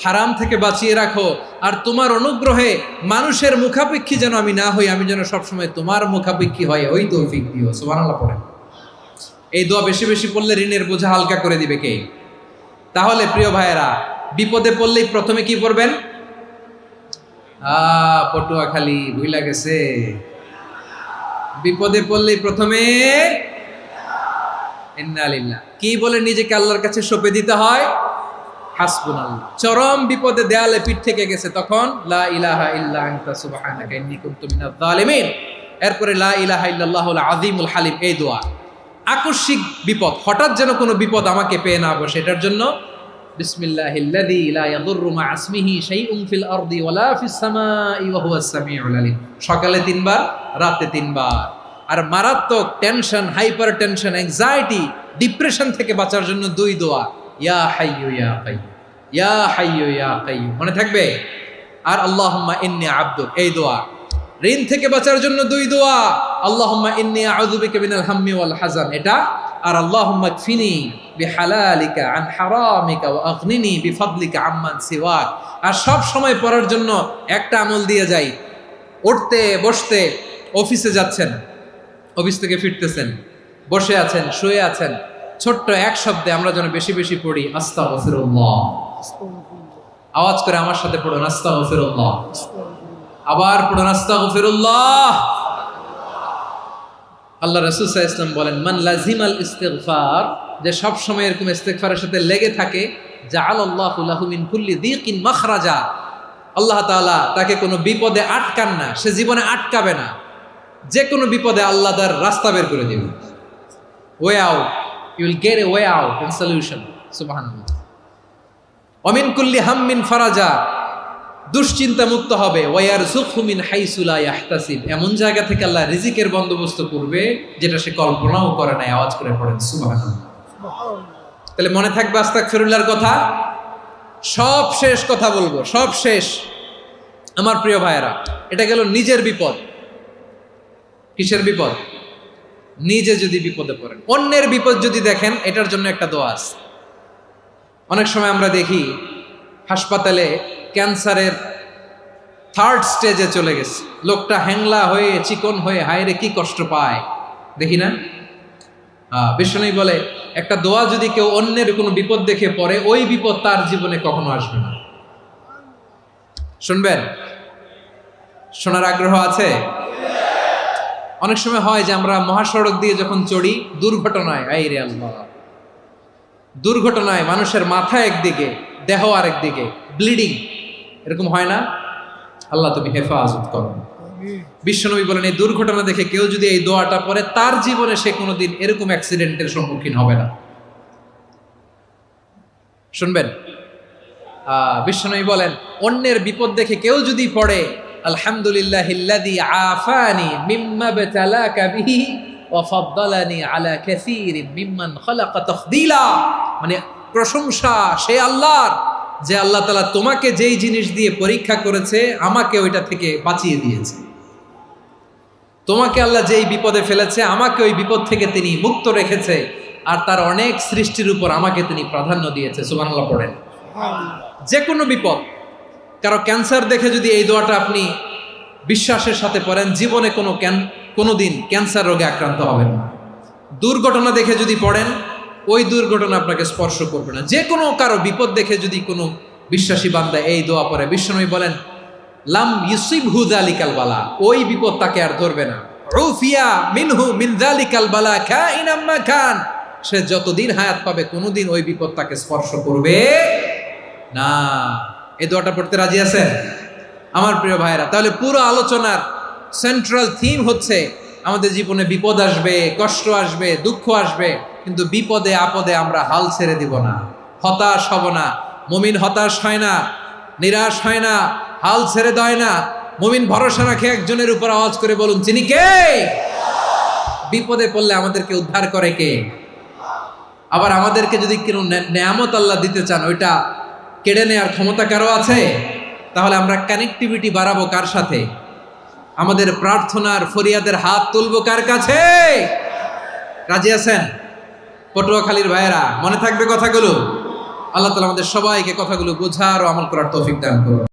হারাম থেকে বাঁচিয়ে রাখো, আর তোমার অনুগ্রহে মানুষের মুখাপেক্ষী যেন আমি না হই, আমি যেন সবসময় তোমার মুখাপেক্ষী হয়, ওই তৌফিক দিও। সুবহানাল্লাহ পড়েন। এই দোয়া বেশি বেশি পড়লে ঋণের বোঝা হালকা করে দিবে কে? তাহলে প্রিয় ভাইয়েরা, বিপদে পড়লেই প্রথমে কি পড়বেন? পটুয়াখালী ভুইলা গেছে। বিপদে পড়লেই প্রথমে ইন্না লিল্লাহ কি বলে নিজেকে আল্লাহর কাছে সঁপে দিতে হয়? হাসবুনাল্লাহ। চরম বিপদে দেয়ালে পিঠ থেকে গেছে, তখন লা ইলাহা ইল্লা আনতা সুবহানাকা ইন্নী কুনতু মিনাজ জালিমিন। এরপরে লা ইলাহা ইল্লাল্লাহুল আযীমুল হালিম, এই দোয়া। আকস্মিক বিপদ, হঠাৎ যেন কোনো বিপদ আমাকে পেয়ে না বসে, এটার জন্য বিসমিল্লাহিল্লাযী লা ইয়াদুররু মা ইসমিহি শাইউন ফিল আরদি ওয়ালা ফিস সামাই ওয়া হুয়াস সামিউল আলীম। সকালে 3 বার, রাতে 3 বার। আর মারাত্মক tension, hyper tension, anxiety, depression থেকে বাঁচার জন্য 2 দোয়া, ইয়া হাইয়্যু ইয়া কাইয়্যুম, ইয়া হাইয়্যু ইয়া কাইয়্যুম, মনে থাকবে? আর আল্লাহুম্মা ইন্নী আবদুক, এই দোয়া। ঋণ থেকে বাঁচার জন্য 2 দোয়া, আল্লাহুম্মা ইন্নী আউযু বিকা মিনাল হাম্মি ওয়াল হাযান, এটা। আর আল্লাহুম্মা কফিনি বিহালালিকা আন হারামিকা ওয়া আগনিনি বিফাদলিকা আম্মান সিওয়াক। আর সব সময় পড়ার জন্য একটা আমল দিয়ে যাই, উঠতে বসতে, অফিসে যাচ্ছেন, অফিস থেকে ফিরতেছেন, বসে আছেন, শুয়ে আছেন, ছোট্ট এক শব্দে আমরা যেন বেশি বেশি পড়ি আস্তাগফিরুল্লাহ। আওয়াজ করে আমার সাথে পড়ুন আস্তাগফিরুল্লাহ। আবার পড়ুন আস্তাগফিরুল্লাহ। আল্লাহ রাসূল সাল্লাল্লাহু আলাইহি ওয়াসাল্লাম বলেন, মান লাজিমাল ইস্তিগফার, যে সব সময় এরকম ইস্তিগফারের সাথে লেগে থাকে, জাআলাল্লাহু লাহু মিন কুল্লি যিকিন মাখরাজা, আল্লাহ তাআলা তাকে কোনো বিপদে আটকান না, সে জীবনে আটকাবে না। যে কোনো বিপদে আল্লাহ তার রাস্তা বের করে দিবেন, way out, you will get a way out and solution. সুবহানাল্লাহ। ওয়া মিন কুল্লি হাম্মিন ফারাজা, দুশ্চিন্তা মুক্ত হবে। ওয়ারযুকহু মিন হাইসু লা ইয়াহতাসিব, এমন জায়গা থেকে আল্লাহ রিজিকের বন্দোবস্ত করবে যেটা সে কল্পনাও করে নাই। আওয়াজ করে পড়েন সুবহানাল্লাহ। তাহলে মনে থাকবে আস্তাগফিরুল্লাহর কথা। সব শেষ কথা বলবো, সব শেষ আমার প্রিয় ভাইয়েরা। এটা গেল নিজের বিপদ। কিসের বিপদ? নিজে যদি বিপদে পড়েন। অন্যের বিপদ যদি দেখেন, এটার জন্য একটা দোয়া আছে। অনেক সময় আমরা দেখি হাসপাতালে ক্যান্সারের 3rd স্টেজে চলে গেছে, লোকটা হ্যাংলা হয়ে, চিকন হয়ে, হায়রে কি কষ্ট পায়, দেখি না? বিষ্ণু বলে, একটা দোয়া যদি কেউ অন্যের কোনো বিপদ দেখে পড়ে, ওই বিপদ তার জীবনে কখনো আসবে না। শুনবেন? শোনার আগ্রহ আছে? অনেক সময় হয় যে আমরা মহাসড়ক দিয়ে যখন চড়ি, দুর্ঘটনায়, আইরে আল্লাহ, দুর্ঘটনায় মানুষের মাথা একদিকে, দেহ আরেকদিকে, ব্লিডিং, এরকম হয় না? আল্লাহ তুমি হেফাজত করো। বিশ্বনবী বলেন, এই দুর্ঘটনা দেখে কেউ যদি এই দোয়াটা পড়ে, তার জীবনে সে কোনোদিন এরকম অ্যাক্সিডেন্টের সম্মুখীন হবে না। শুনবেন? বিশ্বনবী বলেন, অন্যের বিপদ দেখে কেউ যদি পড়ে, আলহামদুলিল্লাহিল্লাযী আফানি মিম্মা বাতালাকা বিহি ওয়া ফাদ্দালানি আলা কাসীরিন মিম্মান খালাকা তাফদীলা, মানে প্রশংসা সে আল্লাহর, যে আল্লাহ তাআলা তোমাকে যেই জিনিস দিয়ে পরীক্ষা করেছে, আমাকে ওইটা থেকে বাঁচিয়ে দিয়েছে। তোমাকে আল্লাহ যেই বিপদে ফেলেছে, আমাকে ওই বিপদ থেকে তিনি মুক্ত রেখেছে, আর তার অনেক সৃষ্টির উপর আমাকে তিনি প্রাধান্য দিয়েছে। সুবহানাল্লাহ পড়েন। যে কোনো বিপদ, কারো ক্যান্সার দেখে যদি এই দোয়াটা আপনি বিশ্বাসের সাথে পড়েন, জীবনে কোনোদিন ক্যান্সার রোগে আক্রান্ত হবেন না। দুর্ঘটনা দেখে যদি পড়েন, ওই দুর্ঘটনা আপনাকে স্পর্শ করবে না। যে কোনো কারো বিপদ দেখে যদি কোনো বিশ্বাসী বান্দা এই দোয়া পড়ে, বিশ্বনবী বলেন, লাম ইউসিবহু যালিকাল বালা, ওই বিপদ তাকে আর ধরবে না। উফিয়া মিনহু মিন যালিকাল বালা কাইনাম মা কান, সে যতদিন হায়াত পাবে কোনোদিন ওই বিপদ তাকে স্পর্শ করবে না। এই দোয়াটা পড়তে রাজি আছেন আমার প্রিয় ভাইরা? তাহলে পুরো আলোচনার সেন্ট্রাল থিম হচ্ছে, আমাদের জীবনে বিপদ আসবে, কষ্ট আসবে, দুঃখ আসবে, কিন্তু বিপদে আপদে আমরা হাল ছেড়ে দিব না, হতাশ হব না। মুমিন হতাশ হয় না, নিরাশ হয় না, হাল ছেড়ে দেয় না। মুমিন ভরসা রাখে একজনের উপর। আওয়াজ করে বলুন, যিনি কে? বিপদে পড়লে আমাদেরকে উদ্ধার করে কে? আবার আমাদেরকে যদি কোনো নেয়ামত আল্লাহ দিতে চান, ওইটা কেড়ে নেওয়ার ক্ষমতা কারো আছে? তাহলে আমরা কানেক্টিভিটি বাড়াবো কার সাথে? আমাদের প্রার্থনার ফরিয়াদের হাত তুলবো কার কাছে? রাজি আছেন পটুয়াখালীর ভাইয়েরা? মনে থাকবে কথাগুলো? আল্লাহ তাআলা আমাদের সবাইকে কথাগুলো বোঝার ও আমল করার তৌফিক দান করুন।